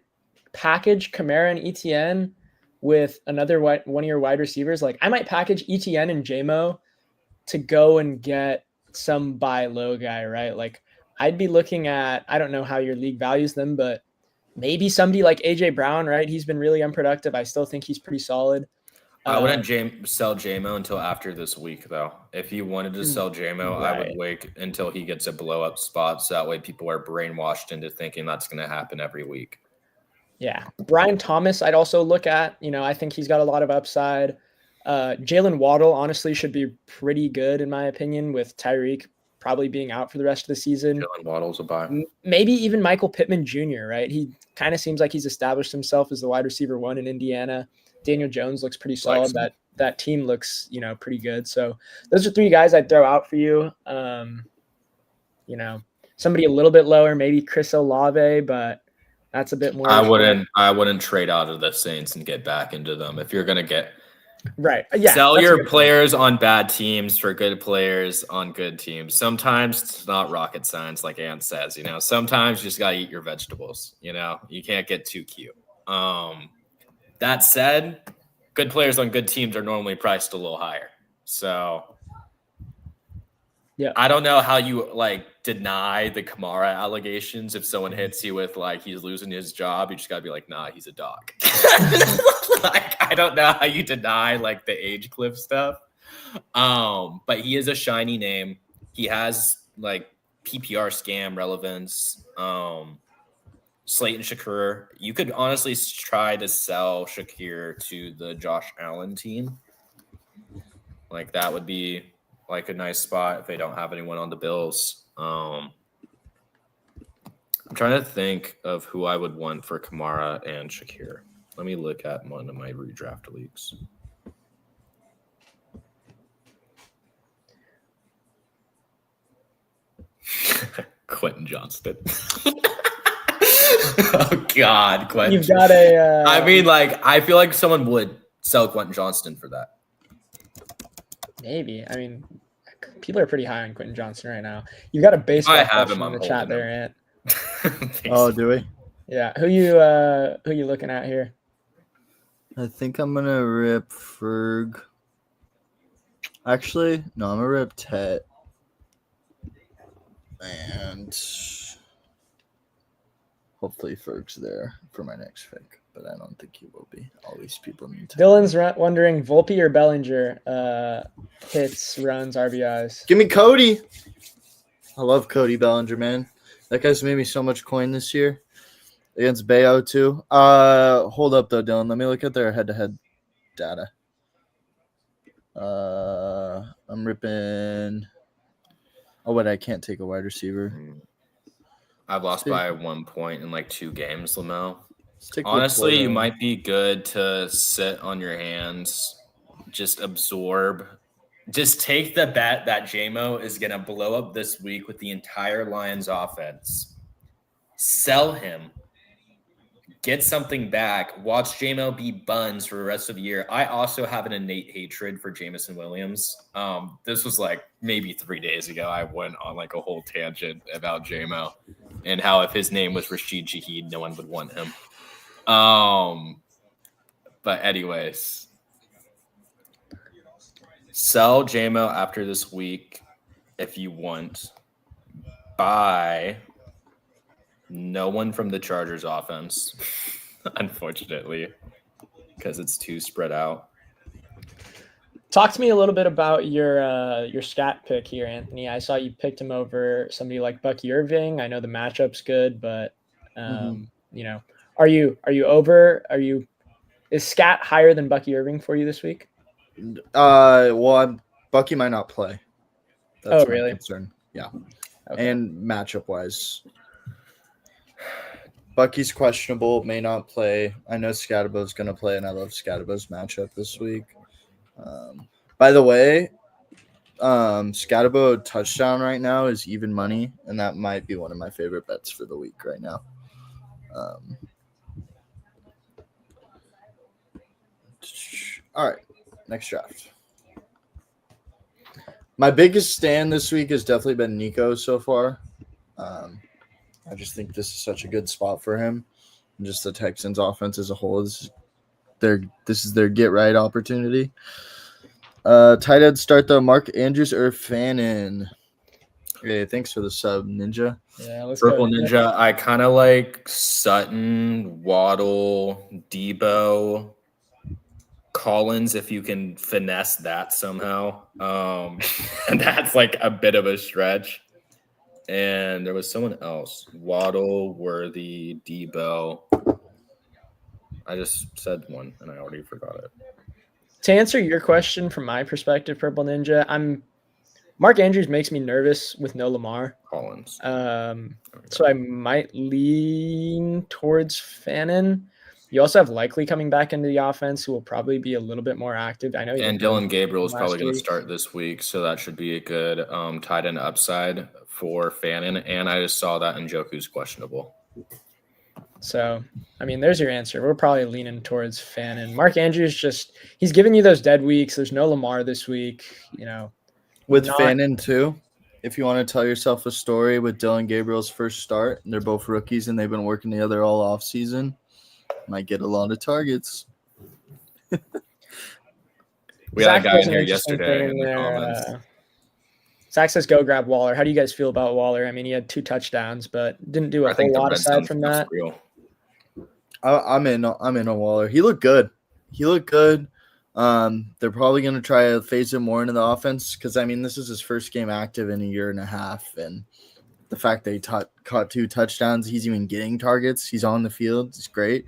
package Kamara and ETN with another one of your wide receivers. Like I might package ETN and JMO to go and get some buy low guy, right? Like I'd be looking at, I don't know how your league values them, but maybe somebody like AJ Brown, right? He's been really unproductive. I still think he's pretty solid. I wouldn't sell JMO until after this week, though. If you wanted to sell JMO, right. I would wait until he gets a blow-up spot, so that way people are brainwashed into thinking that's going to happen every week. Yeah. Brian Thomas, I'd also look at. I think he's got a lot of upside. Jalen Waddle, honestly, should be pretty good, in my opinion, with Tyreek probably being out for the rest of the season. Jalen Waddle's a buy. Maybe even Michael Pittman Jr., right? He kind of seems like he's established himself as the wide receiver one in Indiana. Daniel Jones looks pretty solid. That team looks, pretty good. So those are three guys I'd throw out for you. Somebody a little bit lower, maybe Chris Olave, but that's a bit more. I wouldn't trade out of the Saints and get back into them. If you're gonna get right, yeah, sell your players on bad teams for good players on good teams. Sometimes it's not rocket science, like Ant says. Sometimes you just gotta eat your vegetables. You can't get too cute. That said, good players on good teams are normally priced a little higher. So, yeah, I don't know how you deny the Kamara allegations. If someone hits you with he's losing his job, you just gotta be like, nah, he's a dog. I don't know how you deny the age cliff stuff. But he is a shiny name. He has PPR scam relevance. Slayton Shakur, you could honestly try to sell Shakir to the Josh Allen team. That would be a nice spot if they don't have anyone on the Bills. I'm trying to think of who I would want for Kamara and Shakir. Let me look at one of my redraft leagues. Quentin Johnston. Oh God, Quentin! You've got a. I feel like someone would sell Quentin Johnston for that. Maybe. People are pretty high on Quentin Johnston right now. You've got a baseball question in the chat there, Ant. Oh, do we? Yeah. Who you looking at here? I think I'm gonna rip Ferg. Actually, no, I'm gonna rip Tet. And hopefully Ferg's there for my next pick, but I don't think he will be. Always people need to. Dylan's wondering Volpe or Bellinger hits, runs, RBIs. Give me Cody. I love Cody Bellinger, man. That guy's made me so much coin this year against Bayo too. Hold up though, Dylan. Let me look at their head-to-head data. I'm ripping. Oh, but I can't take a wide receiver. I've lost by 1 point in 2 games, Lamel. Honestly, you might be good to sit on your hands, just absorb. Just take the bet that JMO is going to blow up this week with the entire Lions offense. Sell him. get something back. Watch J-Mo be buns for the rest of the year. I also have an innate hatred for Jameson Williams. This was like maybe 3 days ago. I went on like a whole tangent about J-Mo and how if his name was Rashid Shaheed, no one would want him. But anyways, sell J-Mo after this week if you want. Buy no one from the Chargers offense, unfortunately, because it's too spread out. Talk to me a little bit about your stat pick here, Anthony. I saw you picked him over somebody like Bucky Irving. I know the matchup's good, but you know, are you over? Is Scat higher than Bucky Irving for you this week? Well, Bucky might not play. That's my really? concern. Yeah. Okay. And matchup wise, Bucky's questionable, may not play. I know Scadabo's going to play, and I love Scadabo's matchup this week. By the way, Scadabo touchdown right now is even money, and that might be one of my favorite bets for the week right now. All right, next draft. My biggest stand this week has definitely been Nico so far. I just think this is such a good spot for him. And just the Texans offense as a whole. This is their get right opportunity. Tight end start though, Mark Andrews or Fannin. Hey, thanks for the sub, Ninja. Yeah, let's Purple go. Ninja. I kind of like Sutton, Waddle, Debo, Collins, if you can finesse that somehow. And that's like a bit of a stretch. And there was someone else. Waddle, Worthy, Debo. I just said one and I already forgot it. To answer your question from my perspective, Purple Ninja, Mark Andrews makes me nervous with no Lamar. Collins. So I might lean towards Fannin. You also have Likely coming back into the offense, who will probably be a little bit more active. I know. And Dylan Gabriel is probably going to week. start this week, so that should be a good tight end upside for Fannin. And I just saw that Njoku's questionable. So, I mean, there's your answer. We're probably leaning towards Fannin. Mark Andrews he's giving you those dead weeks. There's no Lamar this week, you know. With Fannin too, if you want to tell yourself a story with Dylan Gabriel's first start, and they're both rookies and they've been working together all off season, might get a lot of targets. We had a guy in here yesterday in the comments. Zach says, go grab Waller. How do you guys feel about Waller? I mean, he had 2 touchdowns, but didn't do a whole lot aside from that. I'm in on Waller. He looked good. They're probably going to try to phase him more into the offense because, I mean, this is his first game active in a year and a half. And the fact that he caught 2 touchdowns, he's even getting targets. He's on the field. It's great.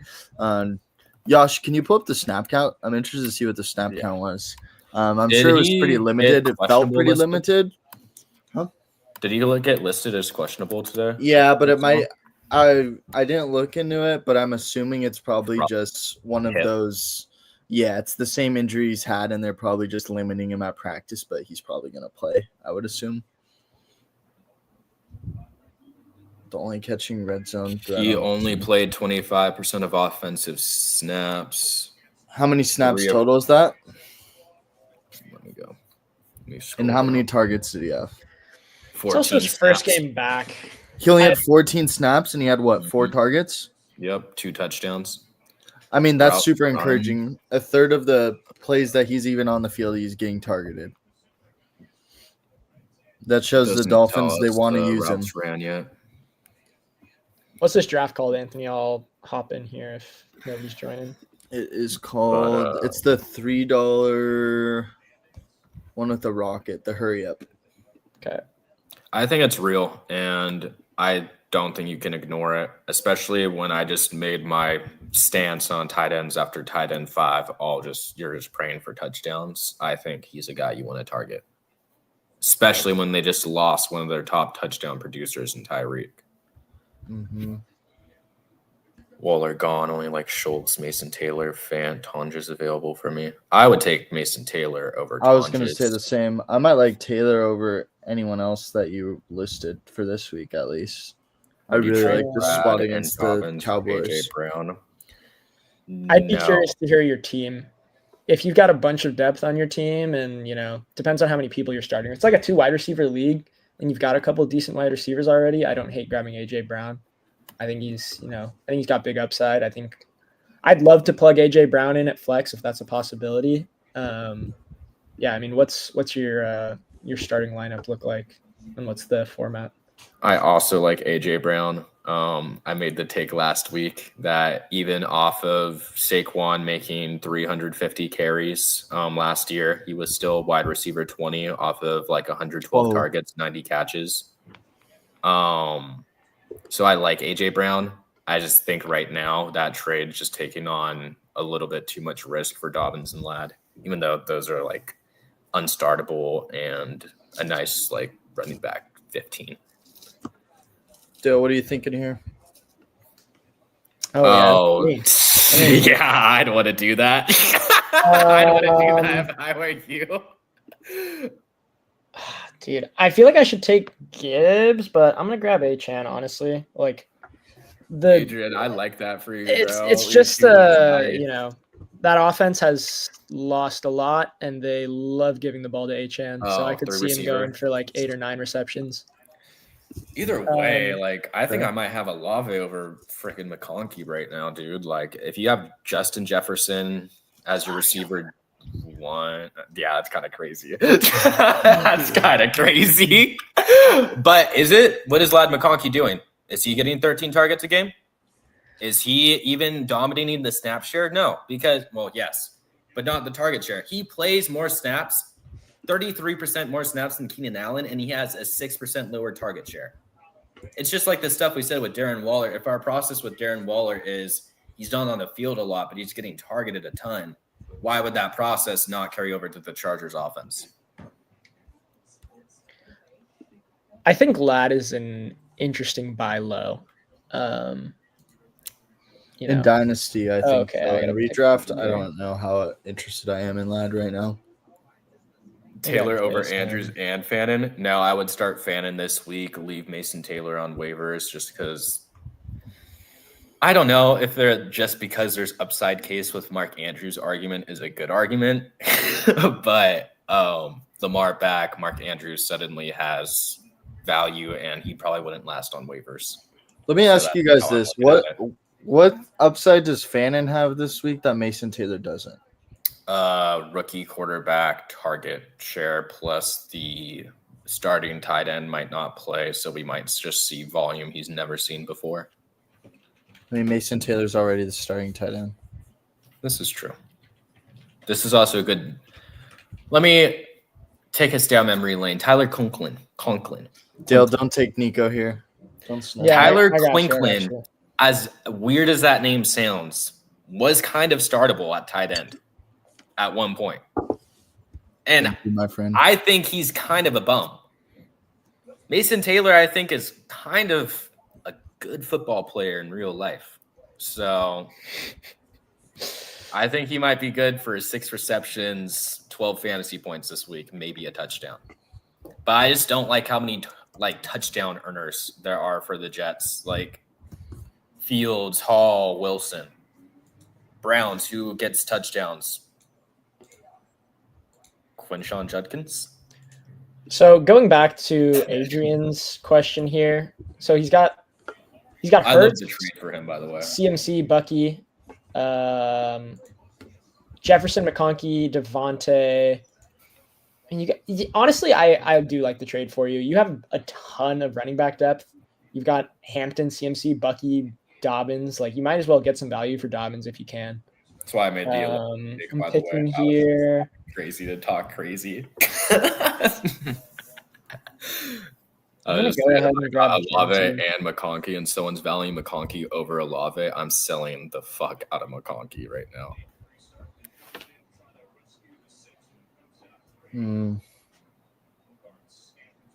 Josh, can you pull up the snap count? I'm interested to see what the snap count was. I'm sure it was pretty limited. It felt pretty limited. Huh? Did he get listed as questionable today? Yeah, but it might. I didn't look into it, but I'm assuming it's probably just one of those. Yeah, it's the same injury he's had, and they're probably just limiting him at practice, but he's probably going to play, I would assume. The only catching red zone. He only played 25% of offensive snaps. How many snaps total is that? Let me go. And how many targets did he have? 14 It's also his first game back. He only had 14 snaps, and he had, what, 4 targets? Yep, 2 touchdowns. I mean, that's super encouraging. A third of the plays that he's even on the field, he's getting targeted. That shows the Dolphins they want to use him. Ran yet. What's this draft called, Anthony? I'll hop in here if nobody's joining. It is called it's the $3 one with the rocket, the hurry up. Okay. I think it's real, and I don't think you can ignore it, especially when I just made my stance on tight ends after tight end 5. You're just praying for touchdowns. I think he's a guy you want to target, especially when they just lost one of their top touchdown producers in Tyreek. Mm-hmm. Waller gone, only like Schultz, Mason Taylor, Fant, Tonjes available for me. I would take Mason Taylor over Tonjes. I was going to say the same. I might like Taylor over anyone else that you listed for this week, at least. I really like the spot against the Cowboys. AJ Brown. I'd be No. curious to hear your team. If you've got a bunch of depth on your team and, depends on how many people you're starting. It's like a 2 wide receiver league and you've got a couple of decent wide receivers already. I don't hate grabbing AJ Brown. I think he's got big upside. I think I'd love to plug AJ Brown in at flex if that's a possibility. Yeah, I mean, what's your starting lineup look like and what's the format? I also like AJ Brown. I made the take last week that even off of Saquon making 350 carries last year, he was still wide receiver 20 off of like 112 targets, 90 catches. So I like AJ Brown. I just think right now that trade is just taking on a little bit too much risk for Dobbins and Ladd, even though those are like unstartable and a nice like running back 15. Dale, what are you thinking here? Oh, yeah, I don't want to do that. I don't want to do that if I were you. Dude, I feel like I should take Gibbs, but I'm gonna grab Achane, honestly. Like Adrian, I like that for you, bro. It's just that offense has lost a lot and they love giving the ball to Achane. So I could see him going for like 8 or 9 receptions. Either way, I think I might have Olave over freaking McConkey right now, dude. Like, if you have Justin Jefferson as your receiver one, yeah, that's kind of crazy. That's kind of crazy. But what is Ladd McConkey doing? Is he getting 13 targets a game? Is he even dominating the snap share? No, because, yes, but not the target share. He plays more snaps. 33% more snaps than Keenan Allen, and he has a 6% lower target share. It's just like the stuff we said with Darren Waller. If our process with Darren Waller is he's not on the field a lot, but he's getting targeted a ton, why would that process not carry over to the Chargers offense? I think Ladd is an interesting buy low. In Dynasty, I think. Okay, in redraft, I don't know how interested I am in Ladd right now. Taylor over Andrews and Fannin. No, I would start Fannin this week. Leave Mason Taylor on waivers just because I don't know if because there's upside case with Mark Andrews argument is a good argument, but Lamar back, Mark Andrews suddenly has value and he probably wouldn't last on waivers. Let me ask you guys this: what upside does Fannin have this week that Mason Taylor doesn't? Rookie quarterback target share plus the starting tight end might not play, so we might just see volume he's never seen before. I mean, Mason Taylor's already the starting tight end. This is true. This is also a good. Let me take us down memory lane. Tyler Conklin. Dale, don't take Nico here. Don't snap. Yeah, Tyler I got Conklin, you. as weird as that name sounds, was kind of startable at tight end at one point. And Thank you, my friend. I think he's kind of a bum. Mason Taylor, I think, is kind of a good football player in real life. So I think he might be good for 6 receptions, 12 fantasy points this week, maybe a touchdown. But I just don't like how many touchdown earners there are for the Jets. Like Fields, Hall, Wilson, Browns, who gets touchdowns? Quinshon Judkins. So going back to Adrian's question here, so he's got I love Hurts, the trade for him, by the way. CMC, Bucky, Jefferson, McConkey, Devontae. And honestly, I do like the trade for you. You have a ton of running back depth. You've got Hampton, CMC, Bucky, Dobbins. Like, you might as well get some value for Dobbins if you can. That's why I made deal. I'm picking here. Crazy to talk crazy. I'm gonna go ahead and grab Olave and McConkey, and someone's valuing McConkey over Olave. I'm selling the fuck out of McConkey right now.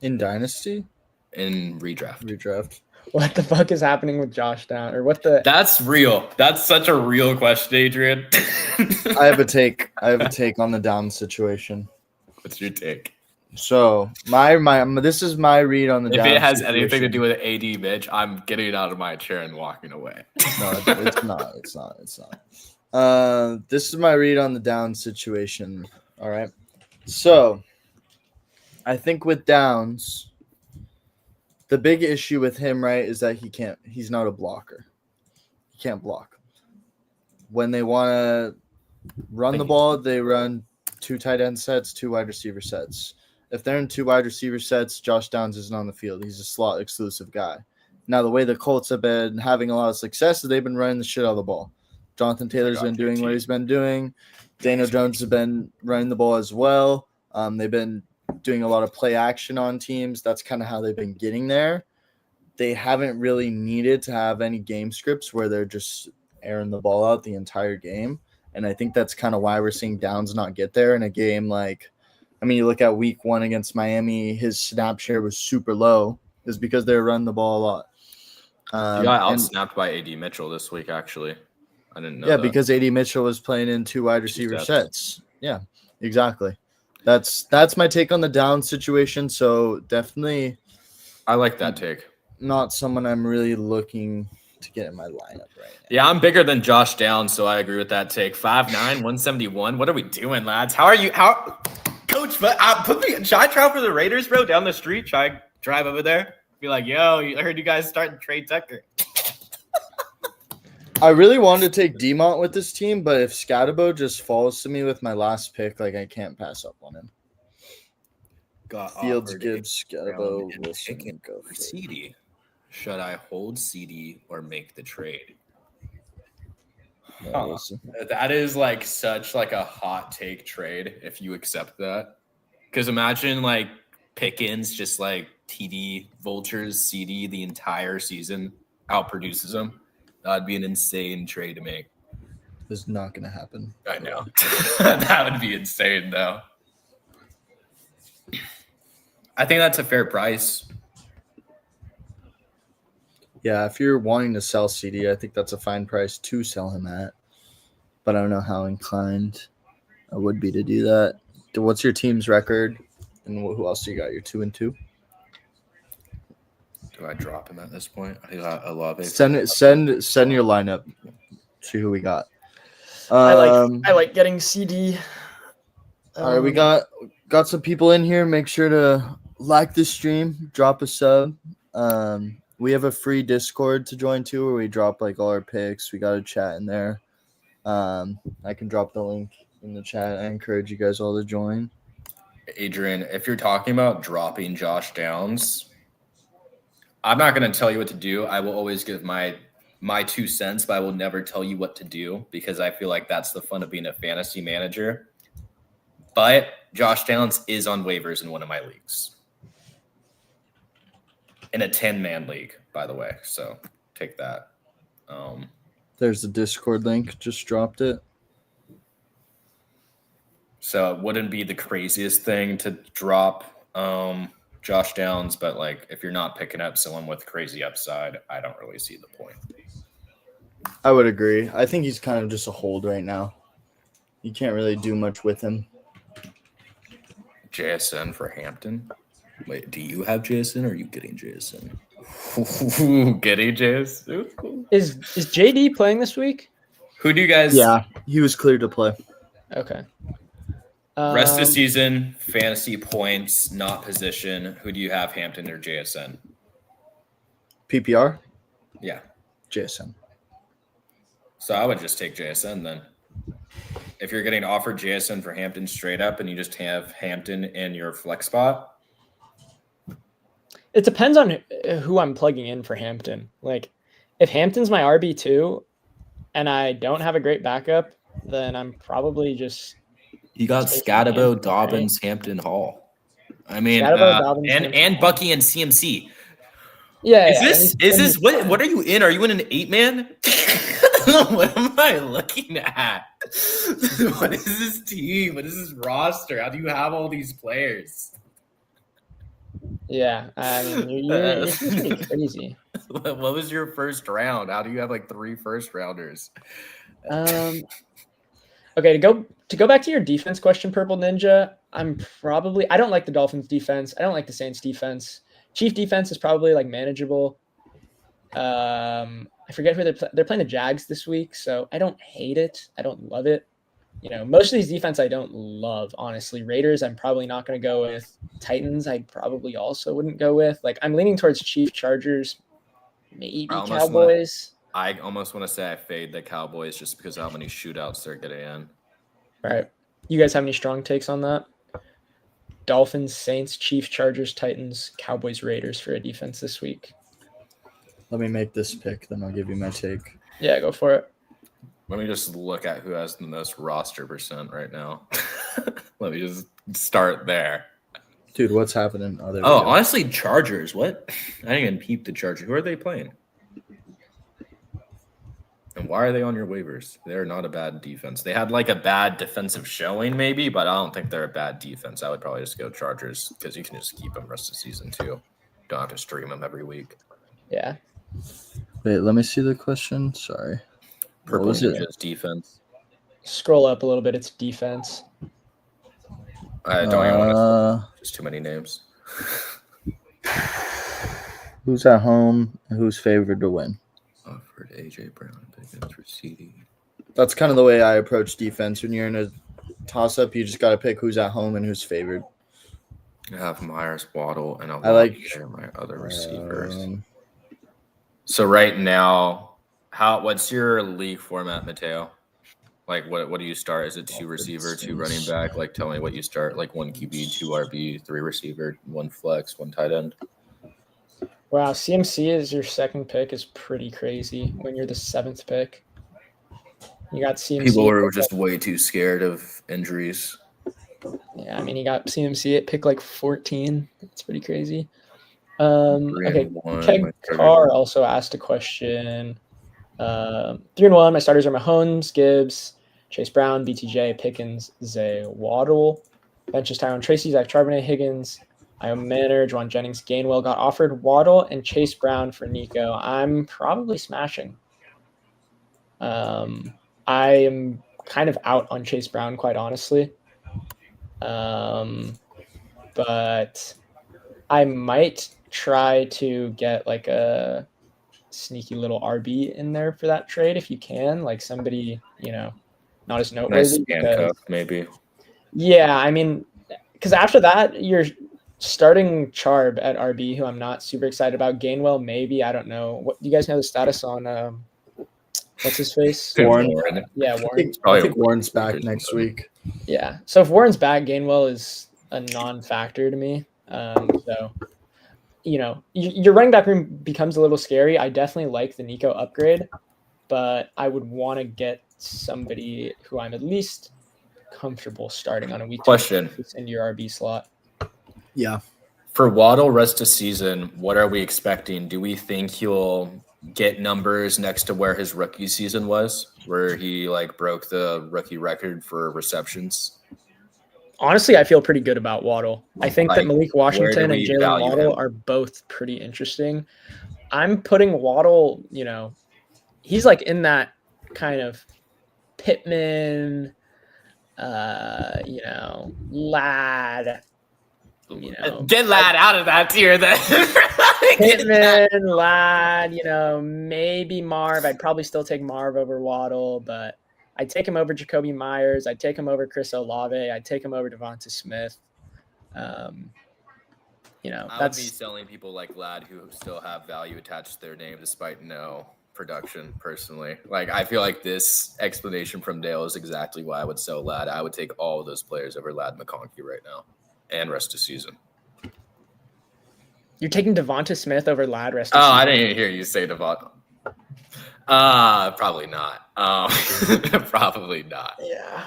In Dynasty? In redraft. What the fuck is happening with Josh Down? Or what the? That's real. That's such a real question, Adrian. I have a take on the down situation. What's your take? So this is my read on the If down it has situation. anything to do with AD Mitch, I'm getting out of my chair and walking away. No, it's not. It's not. This is my read on the Downs situation. All right. So I think with Downs, the big issue with him, right, is that he's not a blocker. He can't block. When they want to run the ball, they run 2 tight end sets, 2 wide receiver sets. If they're in 2 wide receiver sets, Josh Downs isn't on the field. He's a slot exclusive guy. Now, the way the Colts have been having a lot of success is they've been running the shit out of the ball. Jonathan Taylor's been doing what he's been doing. Daniel Jones has been running the ball as well. They've been doing a lot of play action on teams. That's kind of how they've been getting there. They haven't really needed to have any game scripts where they're just airing the ball out the entire game. And I think that's kind of why we're seeing Downs not get there in a game like, I mean, you look at week 1 against Miami, his snap share was super low. It's because they were running the ball a lot. He got outsnapped by A.D. Mitchell this week, actually. I didn't know that. Because A.D. Mitchell was playing in 2 wide receiver sets. Yeah, exactly. That's my take on the Downs situation. So definitely I like that take. Not someone I'm really looking to get in my lineup right now. Yeah, I'm bigger than Josh Downs, so I agree with that take. 5'9", 171. What are we doing, lads? How are you? Coach, should I travel for the Raiders, bro, down the street? Should I drive over there? Be like, yo, I heard you guys starting Trey Tucker. I really wanted to take Demont with this team, but if Scatabo just falls to me with my last pick, like I can't pass up on him. Fields, Gibbs, Scatabo, Wilson, go for CD. Should I hold CD or make the trade? Huh. That is like such like a hot take trade if you accept that. Because imagine like Pickens just like TD vultures CD the entire season, outproduces them. That'd be an insane trade to make. It's not going to happen. I know. That would be insane, though. I think that's a fair price. Yeah, if you're wanting to sell CD, I think that's a fine price to sell him at. But I don't know how inclined I would be to do that. What's your team's record? And who else do you got? You're 2-2? Do I drop him at this point? I love it. Send your lineup. See who we got. I like getting CD. All right, we got some people in here. Make sure to like the stream, drop a sub. We have a free Discord to join too, where we drop like all our picks. We got a chat in there. I can drop the link in the chat. I encourage you guys all to join. Adrian, if you're talking about dropping Josh Downs, I'm not going to tell you what to do. I will always give my 2 cents, but I will never tell you what to do because I feel like that's the fun of being a fantasy manager. But Josh Downs is on waivers in one of my leagues. In a 10-man league, by the way. So take that. There's the Discord link. Just dropped it. So it wouldn't be the craziest thing to drop Josh Downs, but like if you're not picking up someone with crazy upside, I don't really see the point. I would agree. I think he's kind of just a hold right now. You can't really do much with him. JSN for Hampton. Wait, do you have JSN or are you getting JSN? Getting JSN? Is JD playing this week? Who do you guys? Yeah, he was cleared to play. Okay. Rest of season, fantasy points, not position. Who do you have, Hampton or JSN? PPR? Yeah. JSN. So I would just take JSN then. If you're getting offered JSN for Hampton straight up and you just have Hampton in your flex spot. It depends on who I'm plugging in for Hampton. Like if Hampton's my RB2 and I don't have a great backup, then I'm probably just you got Scatabo, Dobbins, right? Hampton Hall. I mean, Dobbins, and Bucky and CMC. Yeah. Is this what are you in? Are you in an 8-man? What am I looking at? What is this team? What is this roster? How do you have all these players? Yeah, I mean, you're pretty crazy. What was your first round? How do you have like 3 first rounders? Okay, to go back to your defense question, Purple Ninja, I don't like the Dolphins defense. I don't like the Saints defense. Chief defense is probably like manageable. I forget who they're playing the Jags this week, so I don't hate it. I don't love it. Most of these defense I don't love, honestly. Raiders, I'm probably not going to go with. Titans, I probably also wouldn't go with. Like, I'm leaning towards Chiefs, Chargers, maybe Cowboys. I almost want to say I fade the Cowboys just because of how many shootouts they're getting in. All right. You guys have any strong takes on that? Dolphins, Saints, Chiefs, Chargers, Titans, Cowboys, Raiders for a defense this week. Let me make this pick, then I'll give you my take. Yeah, go for it. Let me just look at who has the most roster percent right now. Let me just start there. Dude, what's happening? Honestly, Chargers. What? I didn't even peep the Chargers. Who are they playing? And why are they on your waivers? They're not a bad defense. They had like a bad defensive showing maybe, but I don't think they're a bad defense. I would probably just go Chargers because you can just keep them the rest of the season too. Don't have to stream them every week. Yeah. Wait, let me see the question. Sorry. Purple Ninjas defense. Scroll up a little bit. It's defense. I don't even want to. Just too many names. Who's at home and who's favored to win? Offered AJ Brown, Pickens for CD. That's kind of the way I approach defense. When you're in a toss-up, you just got to pick who's at home and who's favored. I have Myers, Waddle, and I like my other receivers. So right now, what's your league format, Mateo? Like, what do you start? Is it 2 receiver, 2 running back? Like, tell me what you start. Like 1 QB, 2 RB, 3 receiver, 1 flex, 1 tight end. Wow, CMC as your second pick is pretty crazy when you're the 7th pick. You got CMC. People are just way too scared of injuries. Yeah, I mean, you got CMC at pick like 14. That's pretty crazy. Okay, Keg Carr also asked a question. 3-1. My starters are Mahomes, Gibbs, Chase Brown, BTJ, Pickens, Zay, Waddle. Bench is Tyrone Tracy, Zach Charbonnet, Higgins, Io Manor, Juwan Jennings, Gainwell. Got offered Waddle and Chase Brown for Nico. I'm probably smashing. I am kind of out on Chase Brown, quite honestly. But I might try to get like a sneaky little RB in there for that trade if you can, like somebody, not as noteworthy. Nice maybe. Yeah, I mean, because after that, you're starting Charb at RB, who I'm not super excited about. Gainwell, maybe. I don't know. What do you guys know the status on? What's his face? Warren. Yeah, Warren. I think Warren's back next week. Yeah. So if Warren's back, Gainwell is a non-factor to me. So, your running back room becomes a little scary. I definitely like the Nico upgrade, but I would want to get somebody who I'm at least comfortable starting on a week. Question in your RB slot. Yeah. For Waddle rest of season, what are we expecting? Do we think he'll get numbers next to where his rookie season was, where he broke the rookie record for receptions? Honestly, I feel pretty good about Waddle. I think that Malik Washington and Jalen Waddle are both pretty interesting. I'm putting Waddle, he's in that kind of Pittman, lad. Get lad out of that tier then. Pittman, lad, maybe Marv. I'd probably still take Marv over Waddle, but I'd take him over Jacoby Myers. I'd take him over Chris Olave. I'd take him over Devonta Smith. I would be selling people like Lad who still have value attached to their name despite no production personally. I feel like this explanation from Dale is exactly why I would sell Lad. I would take all of those players over Lad McConkey right now and rest of season. You're taking Devonta Smith over Lad rest of season? I didn't even hear you say Devonta. Probably not. Probably not. Yeah.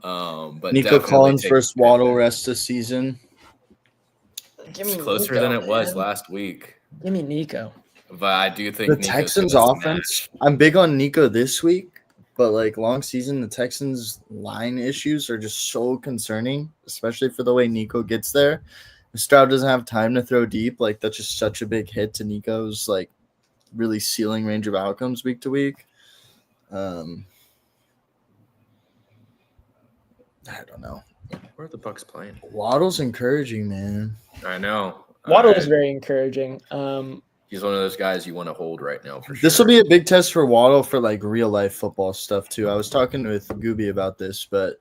But Nico Collins versus Waddle rest of season. It's closer than it was last week. Give me Nico. But I do think the Texans offense. I'm big on Nico this week, but long season, the Texans line issues are just so concerning, especially for the way Nico gets there. If Stroud doesn't have time to throw deep, that's just such a big hit to Nico's really ceiling range of outcomes week to week. I don't know. Where are the Bucks playing? Waddle's encouraging, man. I know. Waddle is very encouraging. He's one of those guys you want to hold right now for sure. This will be a big test for Waddle for like real life football stuff too. I was talking with Gooby about this, but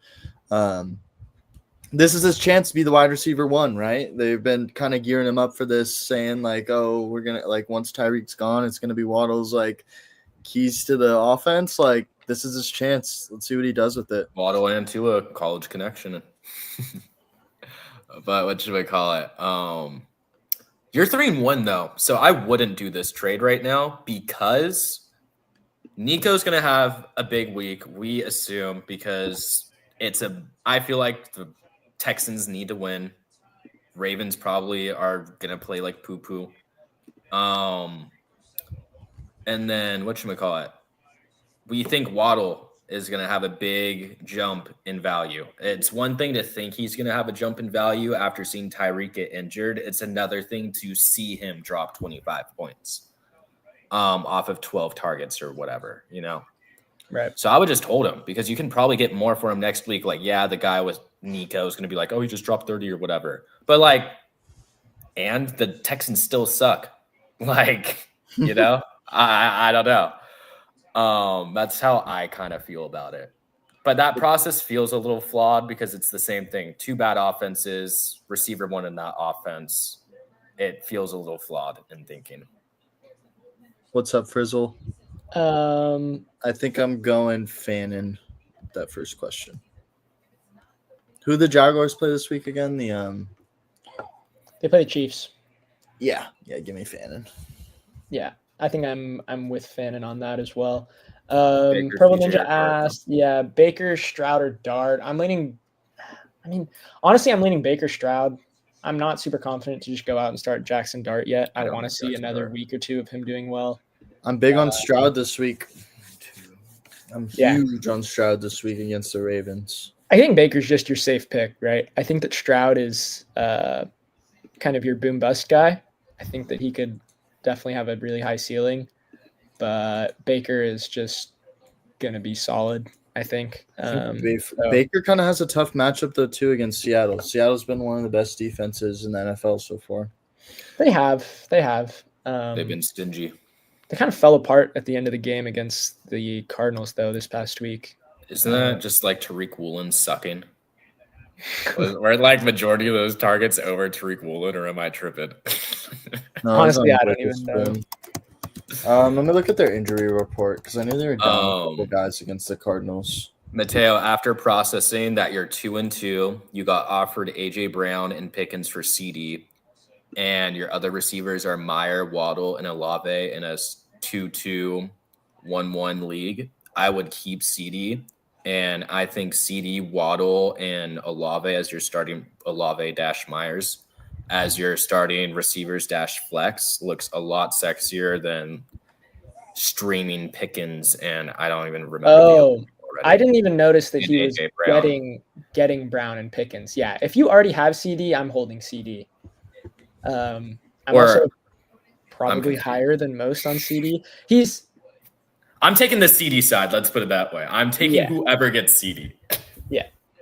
this is his chance to be the wide receiver 1, right? They've been kind of gearing him up for this, saying like, "Oh, we're gonna like once Tyreek's gone, it's gonna be Waddle's like keys to the offense." Like this is his chance. Let's see what he does with it. Waddle and Tua, college connection. But what should we call it? You're 3-1 though, so I wouldn't do this trade right now because Nico's gonna have a big week. We assume because I feel like the Texans need to win. Ravens probably are gonna play like poo poo. And then what should we call it? We think Waddle is going to have a big jump in value. It's one thing to think he's going to have a jump in value after seeing Tyreek get injured. It's another thing to see him drop 25 points off of 12 targets or whatever, Right. So I would just hold him because you can probably get more for him next week. Like, yeah, the guy with Nico is going to be like, oh, he just dropped 30 or whatever. But and the Texans still suck. I don't know. That's how I kind of feel about it. But that process feels a little flawed because it's the same thing. 2 bad offenses, receiver 1 in that offense. It feels a little flawed in thinking. What's up, Frizzle? I think I'm going Fannin. That first question. Who the Jaguars play this week again? They play the Chiefs. Yeah, give me Fannin. Yeah, I think I'm with Fannin on that as well. Baker, Purple CJ, Ninja or Dart? asked, Baker, Stroud, or Dart. Honestly, I'm leaning Baker, Stroud. I'm not super confident to just go out and start Jackson Dart yet. I don't want to think see Jackson another Dart. week or 2 of him doing well. I'm big on Stroud this week. I'm Yeah. huge on Stroud this week against the Ravens. I think Baker's just your safe pick, right? I think that Stroud is kind of your boom bust guy. I think that he could definitely have a really high ceiling, but Baker is just going to be solid, I think. Baker kind of has a tough matchup though too against Seattle. Seattle's been one of the best defenses in the NFL so far. They have. They've been stingy. They kind of fell apart at the end of the game against the Cardinals, though, this past week. Isn't that just like Tariq Woolen sucking? Were like majority of those targets over Tariq Woolen, or am I tripping? No, Honestly, it's I on don't even know. Witherspoon. Let me look at their injury report because I knew they were down a couple Um, guys against the Cardinals. Mateo, after processing that you're 2-2, you got offered AJ Brown and Pickens for CD, and your other receivers are Meyer, Waddle, and Olave in a 2-2-1-1 league. I would keep CD, and I think CD, Waddle, and Olave as your starting Olave-Myers as your starting receivers-flex looks a lot sexier than streaming Pickens, and I don't even remember. Oh, I didn't even notice that And he was AJ Brown. getting Brown and Pickens. Yeah, if you already have CD, I'm holding CD. I'm also probably confused. higher than most on CD. I'm taking the CD side. Let's put it that way. I'm taking Yeah. whoever gets CD.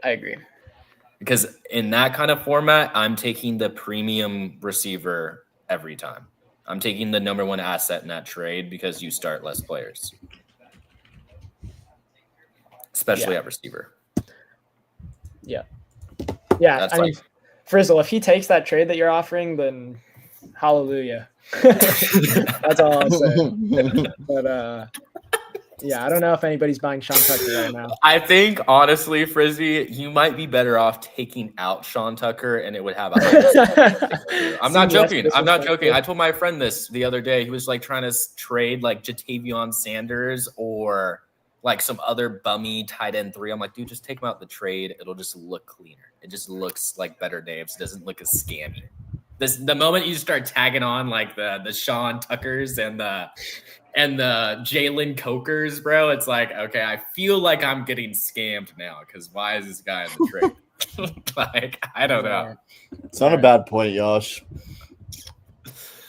I agree. Because in that kind of format, I'm taking the premium receiver every time. I'm taking the number 1 asset in that trade because you start less players, especially at receiver. Yeah. That's I mean, Frizzle, if he takes that trade that you're offering, then hallelujah. That's all I'll say. But I don't know if anybody's buying Sean Tucker right now. I think, honestly, Frisbee, you might be better off taking out Sean Tucker and it would have a higher I'm not joking. I told my friend this the other day. He was like trying to trade like Jatavion Sanders or like some other bummy tight end 3. I'm like, dude, just take him out the trade. It'll just look cleaner. It just looks like better names. It doesn't look as scammy. The moment you start tagging on like the Sean Tuckers and the Jalen Cokers, bro, it's like, okay, I feel like I'm getting scammed now because why is this guy in the trade? Like, I don't know. It's not a bad point, Josh.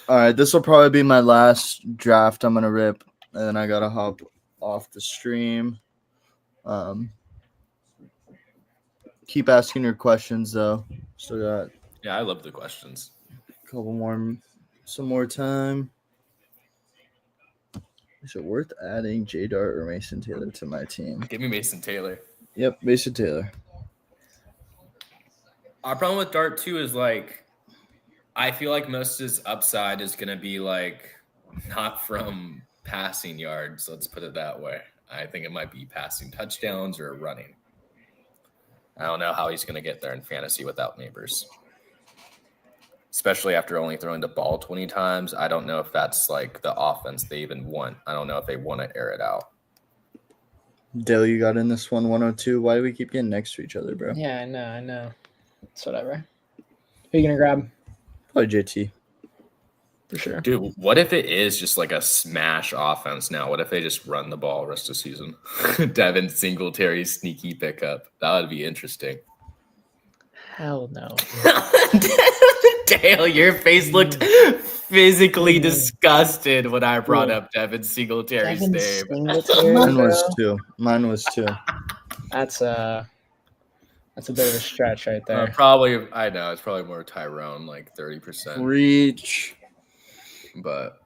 All right, this will probably be my last draft I'm gonna rip, and then I gotta hop off the stream. Keep asking your questions though. Still got Yeah, I love the questions. a couple more, some more time. Is it worth adding J Dart or Mason Taylor to my team? Give me Mason Taylor. Yep, Mason Taylor. Our problem with Dart too is like, I feel like most of his upside is going to be like not from passing yards. Let's put it that way. I think it might be passing touchdowns or running. I don't know how he's going to get there in fantasy without Neighbors, especially after only throwing the ball 20 times. I don't know if that's like the offense they even want. I don't know if they want to air it out. Dale, you got in this one 102. Why do we keep getting next to each other, bro? Yeah, I know. It's whatever. Who are you gonna grab? Probably JT. For sure. Dude, what if it is just like a smash offense now? What if they just run the ball rest of the season? Devin Singletary sneaky pickup. That would be interesting. Hell no. Dale, your face looked physically disgusted when I brought up Devin Singletary's name. Mine was too. That's a bit of a stretch right there. Probably, I know it's probably more Tyrone, like 30%. Reach. But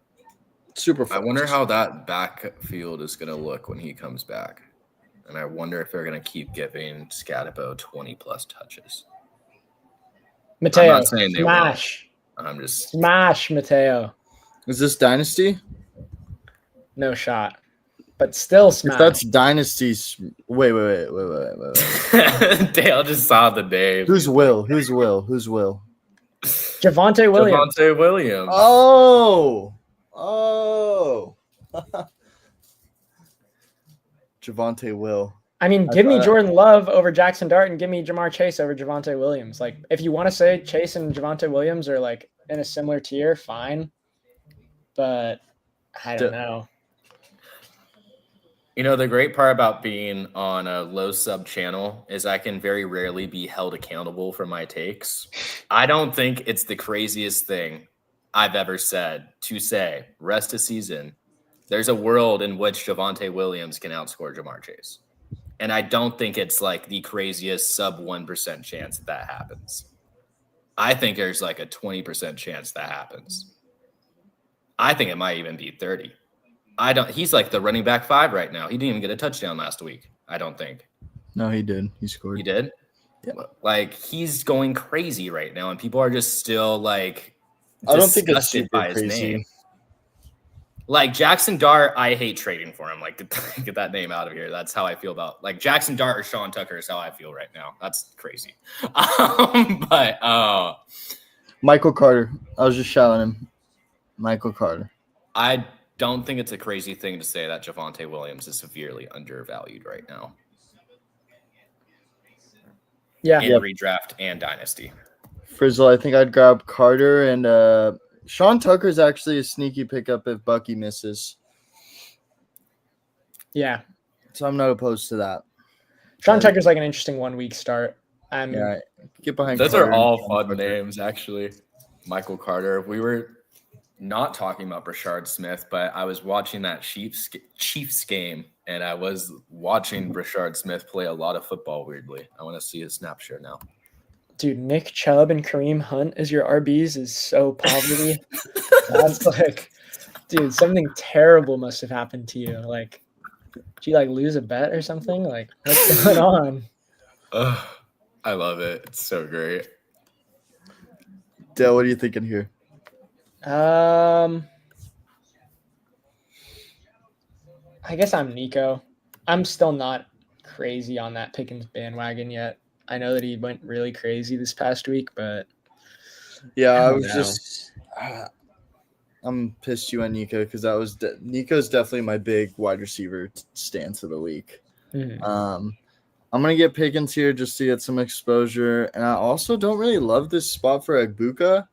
super fast. I wonder how that backfield is going to look when he comes back. And I wonder if they're going to keep giving Scatabo 20 plus touches. Mateo, I'm not saying they smash. will. I'm just Smash, Mateo. Is this Dynasty? No shot. But still smash. If that's Dynasty's. Wait. Dale just saw the name. Who's Will? Javonte Williams. Javonte Williams. Oh. Javonte Will. I mean, give me Jordan Love over Jackson Dart and give me Jamar Chase over Javonte Williams. Like, if you want to say Chase and Javonte Williams are like in a similar tier, fine. But I don't know. You know, the great part about being on a low sub channel is I can very rarely be held accountable for my takes. I don't think it's the craziest thing I've ever said to say rest of season. There's a world in which Javonte Williams can outscore Jamar Chase. And I don't think it's like the craziest sub 1% chance that happens. I think there's like a 20% chance that happens. I think it might even be 30. He's like the running back 5 right now. He didn't even get a touchdown last week, I don't think. No, he did. He scored. He did? Yeah. Like, he's going crazy right now, and people are just still like I don't think it's disgusted super by his crazy. name. Like Jackson Dart, I hate trading for him. Like, get that name out of here. That's how I feel about like Jackson Dart or Sean Tucker is how I feel right now. That's crazy. But Michael Carter. I was just shouting him. Michael Carter. I don't think it's a crazy thing to say that Javonte Williams is severely undervalued right now. Yeah. In redraft and dynasty. Frizzle, I think I'd grab Carter and Sean Tucker's actually a sneaky pickup if Bucky misses. Yeah. So I'm not opposed to that. Sean Tucker's like an interesting 1 week start. Yeah, get behind Those Carter are all and fun Tucker. names, actually. Michael Carter. We were not talking about Rashard Smith, but I was watching that Chiefs game, and I was watching Rashard Smith play a lot of football, weirdly. I want to see his snap share now. Dude, Nick Chubb and Kareem Hunt as your RBs is so poverty. That's like, dude, something terrible must have happened to you. Like, did you like lose a bet or something? Like, what's going on? I love it. It's so great. Dale, what are you thinking here? I guess I'm Nico. I'm still not crazy on that Pickens bandwagon yet. I know that he went really crazy this past week, but Yeah, I don't was know. just I'm pissed you on Nico because that was Nico's definitely my big wide receiver stance of the week. Mhm. I'm gonna get Pickens here just to get some exposure, and I also don't really love this spot for Egbuka.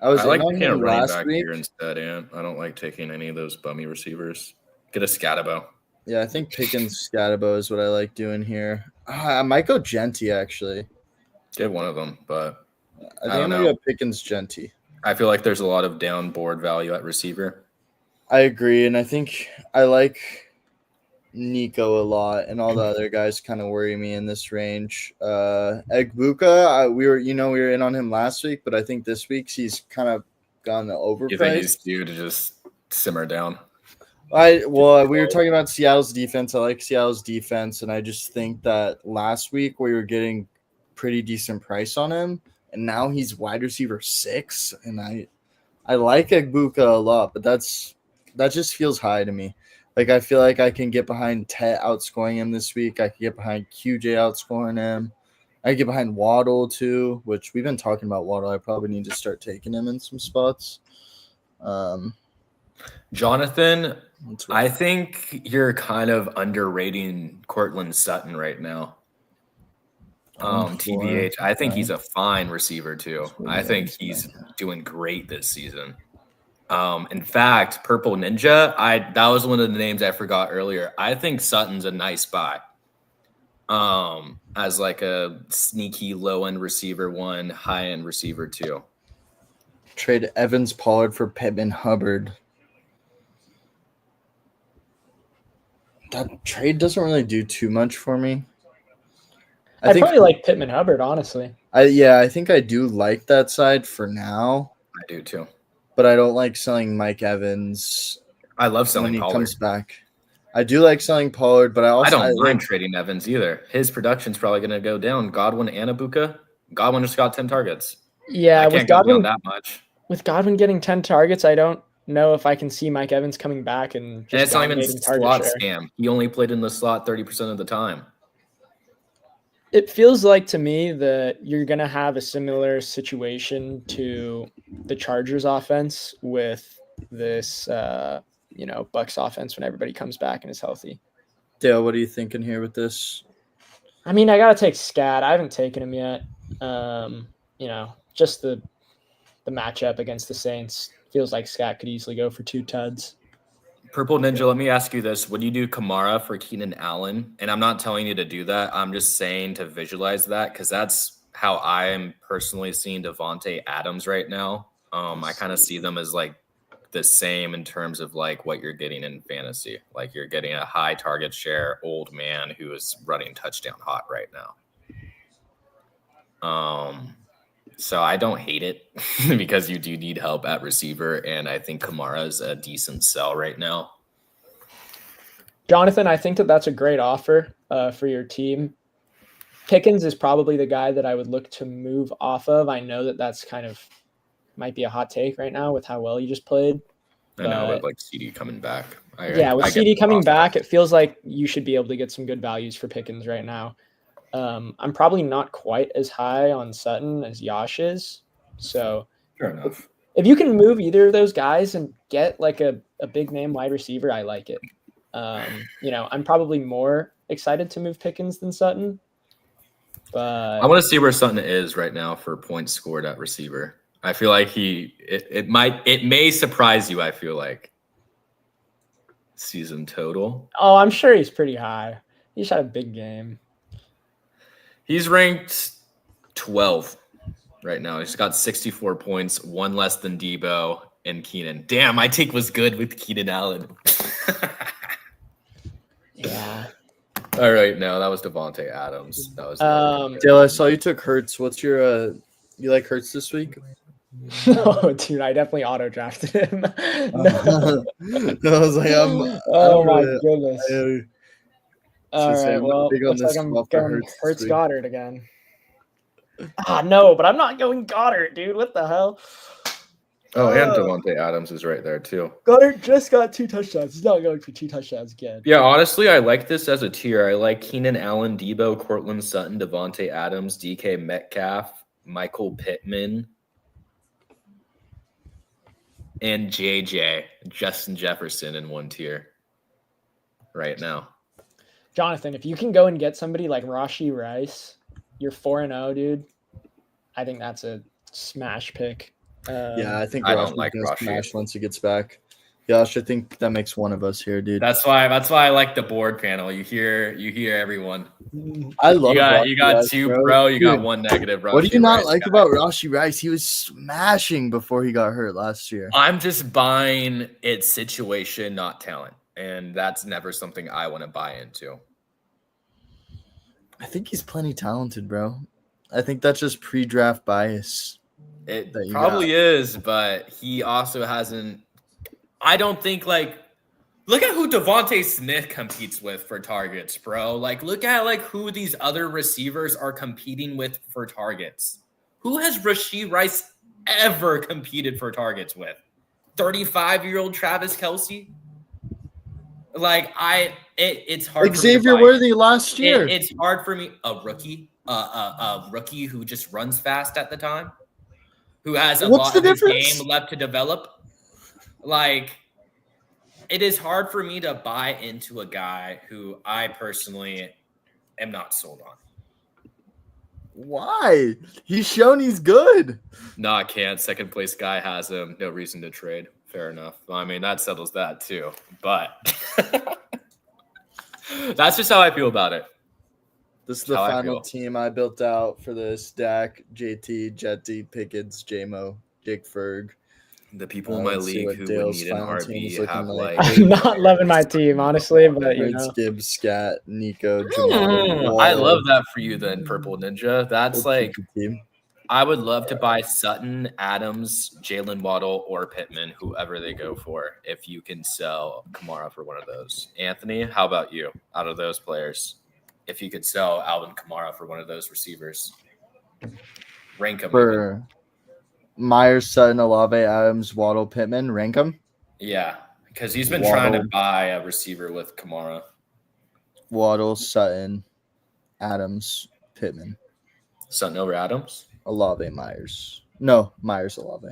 I was I like in on taking a him running last back week. here instead, and I don't like taking any of those bummy receivers. Get a Scatabo. Yeah, I think Pickens Scatabo is what I like doing here. I might go Genty actually. Get one of them, but I think don't I'm gonna know. go Pickens Genty. I feel like there's a lot of down board value at receiver. I agree, and I think I like Nico a lot, and all the other guys kind of worry me in this range. Egbuka, we were in on him last week, but I think this week he's kind of gone You think he's overpriced. due to just simmer down? We were talking about Seattle's defense. I like Seattle's defense, and I just think that last week we were getting pretty decent price on him, and now he's wide receiver 6, and I like Egbuka a lot, but that just feels high to me. Like I feel like I can get behind Tet outscoring him this week. I can get behind QJ outscoring him. I can get behind Waddle too, which we've been talking about Waddle. I probably need to start taking him in some spots. Jonathan, I think you're kind of underrating Cortland Sutton right now. TBH, I think he's a fine receiver too. I think he's doing great this season. In fact, Purple Ninja, that was one of the names I forgot earlier. I think Sutton's a nice buy. As like a sneaky low-end receiver 1, high-end receiver 2. Trade Evans Pollard for Pittman Hubbard. That trade doesn't really do too much for me. I probably like Pittman Hubbard, honestly. I think I do like that side for now. I do too. But I don't like selling Mike Evans. I love selling when he Pollard. Comes back. I do like selling Pollard, but I don't mind trading Evans either. His production's probably going to go down. Godwin and Ibuka. Godwin just got 10 targets. Yeah, I can't go down that much. With Godwin getting 10 targets, I don't know if I can see Mike Evans coming back and just it's not even slot scam. He only played in the slot 30% of the time. It feels like to me that you're going to have a similar situation to the Chargers offense with this, Bucs offense when everybody comes back and is healthy. Dale, what are you thinking here with this? I mean, I got to take Scat. I haven't taken him yet. Just the matchup against the Saints feels like Scat could easily go for 2 tuds. Purple Ninja, let me ask you this. Would you do Kamara for Keenan Allen? And I'm not telling you to do that. I'm just saying to visualize that because that's how I am personally seeing Devontae Adams right now. I kind of see them as like the same in terms of like what you're getting in fantasy. Like you're getting a high target share old man who is running touchdown hot right now. So I don't hate it because you do need help at receiver, and I think Kamara is a decent sell right now. Jonathan, I think that's a great offer for your team. Pickens is probably the guy that I would look to move off of. I know that's kind of might be a hot take right now with how well you just played. I know, with like CD coming back. With CD coming back, it feels like you should be able to get some good values for Pickens right now. I'm probably not quite as high on Sutton as Yash is. So fair enough. If you can move either of those guys and get like a big name wide receiver, I like it. I'm probably more excited to move Pickens than Sutton. But I want to see where Sutton is right now for points scored at receiver. I feel like it may surprise you, I feel like. Season total. Oh, I'm sure he's pretty high. He just had a big game. He's ranked 12 right now. He's got 64 points, 1 less than Debo and Keenan. Damn, my take was good with Keenan Allen. Yeah. All right, no, that was Devontae Adams. That was Dale, I saw you took Hurts. What's your you like Hurts this week? No, dude, I definitely auto drafted him. No. I was like, my goodness. All right, well, looks like I'm going Hurts Goddard again. No, but I'm not going Goddard, dude. What the hell? Oh, and Devontae Adams is right there, too. Goddard just got 2 touchdowns. He's not going for 2 touchdowns again. Yeah, honestly, I like this as a tier. I like Keenan Allen, Debo, Cortland Sutton, Devontae Adams, DK Metcalf, Michael Pittman, and JJ, Justin Jefferson in one tier right now. Jonathan, if you can go and get somebody like Rashee Rice, you're 4-0, dude. I think that's a smash pick. I think I don't like Rashee smash once he gets back. Josh, I think that makes one of us here, dude. That's why I like the board panel. You hear everyone. I love you got 2 pro, you got 1 negative. What do you not like about Rashee Rice? He was smashing before he got hurt last year. I'm just buying its situation, not talent. And that's never something I want to buy into. I think he's plenty talented, bro. I think that's just pre-draft bias. It probably is, but he also hasn't. I don't think Look at who Devontae Smith competes with for targets, bro. Like, look at like who these other receivers are competing with for targets. Who has Rashee Rice ever competed for targets with? 35-year-old Travis Kelce? Like, it's hard. Xavier Worthy last year. It's hard for me. A rookie who just runs fast at the time, who has a lot of his game left to develop. Like, it is hard for me to buy into a guy who I personally am not sold on. Why? He's shown he's good. No, I can't. Second place guy has him. No reason to trade. Fair enough. I mean, that settles that too. But that's just how I feel about it. This is the final team I built out for this: Dak, JT, Jetty, Pickens, JMO, Jake Ferg. The people in my league who would need an RB have like. I'm not loving my team, honestly, but you know. Gibbs, Scat, Nico, Jamal. I love that for you then, Purple Ninja. That's like team. I would love to buy Sutton, Adams, Jalen Waddle, or Pittman, whoever they go for, if you can sell Kamara for one of those. Anthony, how about you? Out of those players, if you could sell Alvin Kamara for one of those receivers, rank them. For Myers, Sutton, Olave, Adams, Waddle, Pittman, rank them? Yeah, because he's been trying to buy a receiver with Kamara. Waddle, Sutton, Adams, Pittman. Sutton over Adams? Olave, Myers. No, Myers, Olave.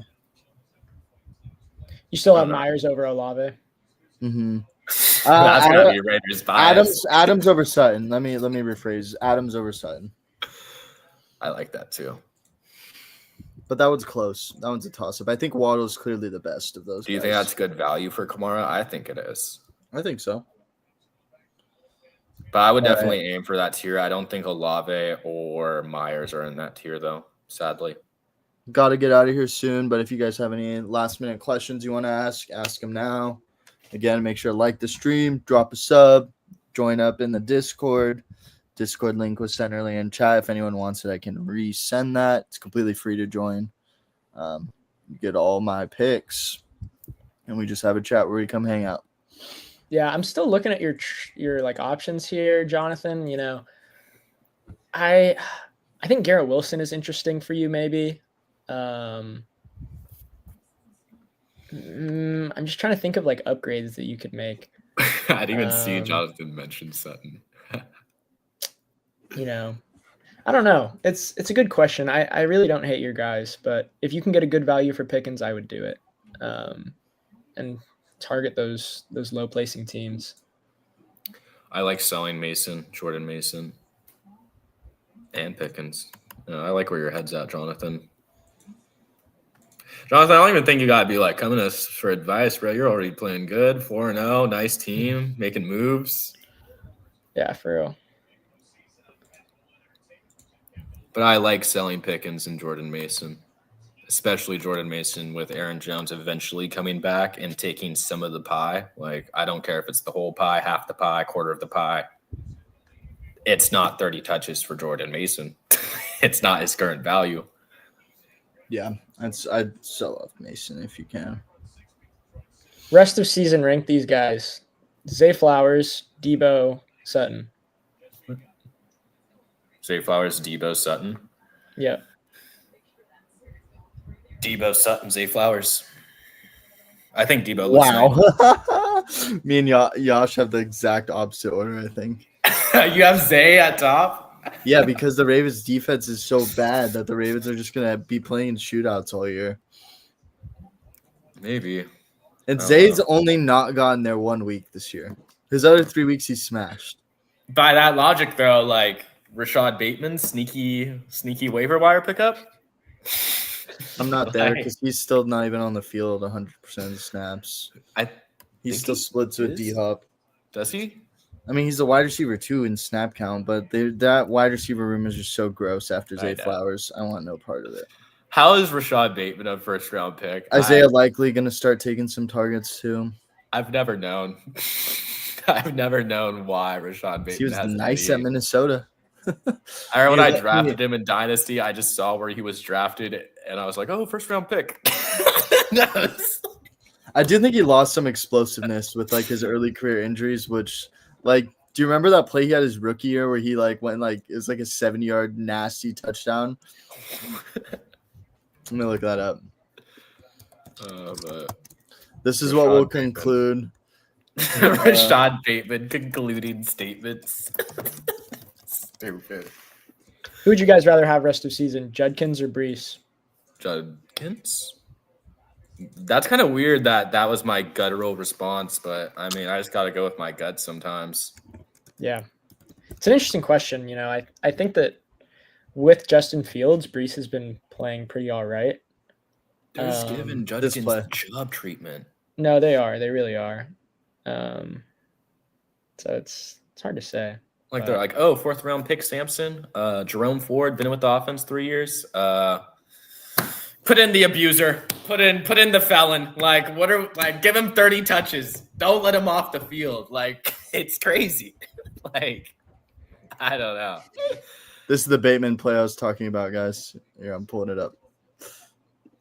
You still have Myers over Olave? Mm-hmm. That's gotta be Raiders bias. Adams over Sutton. Let me rephrase. Adams over Sutton. I like that too. But that one's close. That one's a toss-up. I think Waddle is clearly the best of those. Do you think that's good value for Kamara? I think it is. I think so. But I would definitely aim for that tier. I don't think Olave or Myers are in that tier, though, sadly. Got to get out of here soon. But if you guys have any last-minute questions you want to ask them now. Again, make sure to like the stream, drop a sub, join up in the Discord. Discord link was sent earlier in chat. If anyone wants it, I can resend that. It's completely free to join. You get all my picks, and we just have a chat where we come hang out. Yeah, I'm still looking at your like options here, Jonathan. You know, I think Garrett Wilson is interesting for you, maybe. I'm just trying to think of like upgrades that you could make. I didn't even see Jonathan mention Sutton. You know, I don't know. It's a good question. I really don't hate your guys, but if you can get a good value for Pickens, I would do it. And target those low placing teams. I like selling Mason, Jordan Mason, and Pickens. I like where your head's at, Jonathan. Jonathan, I don't even think you gotta be like coming to us for advice, bro. You're already playing good, 4-0, nice team, making moves. Yeah, for real. But I like selling Pickens and Jordan Mason, especially Jordan Mason with Aaron Jones eventually coming back and taking some of the pie. Like, I don't care if it's the whole pie, half the pie, quarter of the pie. It's not 30 touches for Jordan Mason. It's not his current value. Yeah, I'd sell off Mason if you can. Rest of season, rank these guys. Zay Flowers, Debo, Sutton. Zay Flowers, Debo, Sutton. Yeah. Debo, Sutton, Zay Flowers. I think Debo looks nice. Me and Yash have the exact opposite order, I think. You have Zay at top? Yeah, because the Ravens' defense is so bad that the Ravens are just going to be playing shootouts all year. Maybe. And Zay's only not gotten there 1 week this year. His other 3 weeks, he's smashed. By that logic, though, like Rashad Bateman, sneaky waiver wire pickup? I'm not there because he's still not even on the field 100% of the snaps. He still splits with D-Hop. Does he? I mean, he's a wide receiver too in snap count, but that wide receiver room is just so gross after Zay Flowers. I want no part of it. How is Rashad Bateman a first-round pick? Isaiah likely going to start taking some targets too. I've never known. I've never known why Rashad Bateman. He was nice at Minnesota. I remember when I drafted him in Dynasty, I just saw where he was drafted, and I was like, "Oh, first-round pick." I do think he lost some explosiveness with like his early career injuries, which like do you remember that play he had his rookie year where he like went like it was like a 70-yard nasty touchdown? Let me look that up. But This is Rashad what we'll Bateman. conclude. Rashad Bateman concluding statements. Stupid. Who would you guys rather have rest of season, Judkins or Brees? Judkins? That's kind of weird that was my guttural response, but I mean, I just got to go with my gut sometimes. Yeah. It's an interesting question. You know, I think that with Justin Fields, Brees has been playing pretty all right. They're just giving this Judkins play. job treatment. No, they are. They really are. So it's hard to say. Like they're like, oh, 4th round pick Sampson, Jerome Ford, been with the offense 3 years. Put in the abuser, put in the felon. Like, give him 30 touches. Don't let him off the field. Like, it's crazy. Like, I don't know. This is the Bateman play I was talking about, guys. Here, I'm pulling it up.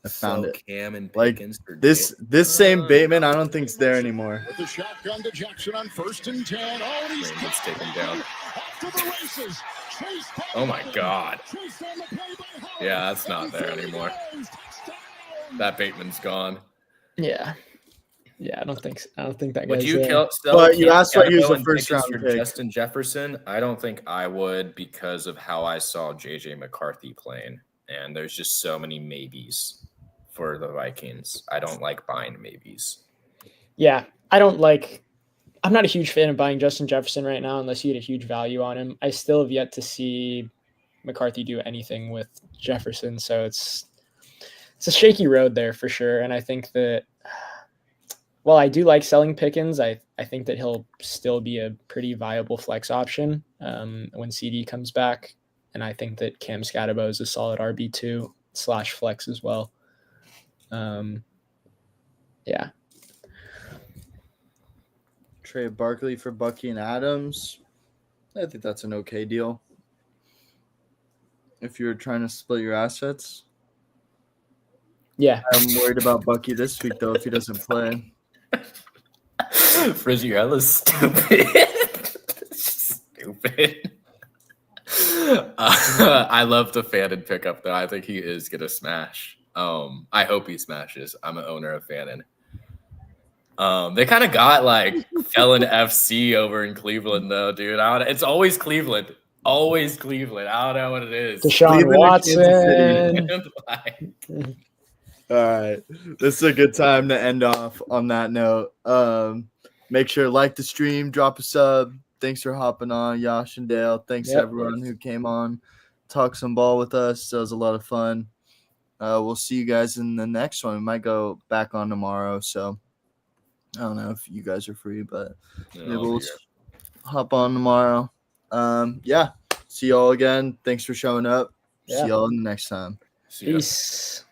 I found it. Cam and Like Pickens for this same Bateman, I don't think is there anymore. With the shotgun to Jackson on 1st and 10. Oh, he's Let's take him down. off to the races. Chase by Oh my God. Chase on the play by Howard. Yeah, that's not there anymore. That Bateman's gone. Yeah. Yeah, I don't think that Would guy's you there. kill? But you asked what he was Scatterbo a and first Pickens round for pick. Justin Jefferson. I don't think I would because of how I saw JJ McCarthy playing, and there's just so many maybes for the Vikings. I don't like buying maybes. Yeah, I'm not a huge fan of buying Justin Jefferson right now unless you get a huge value on him. I still have yet to see McCarthy do anything with Jefferson, so it's a shaky road there for sure. And I think that while I do like selling Pickens, I think that he'll still be a pretty viable flex option when CD comes back. And I think that Cam Scatterbo is a solid RB2 / flex as well. Yeah. Trade Barkley for Bucky and Adams. I think that's an okay deal. If you're trying to split your assets. Yeah. I'm worried about Bucky this week, though, if he doesn't play. Frizzierella is stupid. Stupid. I love the Fannin pickup, though. I think he is going to smash. I hope he smashes. I'm an owner of Fannin. They kind of got like Felon FC over in Cleveland, though, dude. It's always Cleveland. Always Cleveland. I don't know what it is. Deshaun Cleveland or Watson. Like, All right. This is a good time to end off on that note. Make sure to like the stream, drop a sub. Thanks for hopping on, Yash and Dale. Thanks to everyone who came on, talk some ball with us. That was a lot of fun. We'll see you guys in the next one. We might go back on tomorrow, so I don't know if you guys are free, but maybe we'll hop on tomorrow. Yeah. See y'all again. Thanks for showing up. Yeah. See y'all in the next time. See ya. Peace.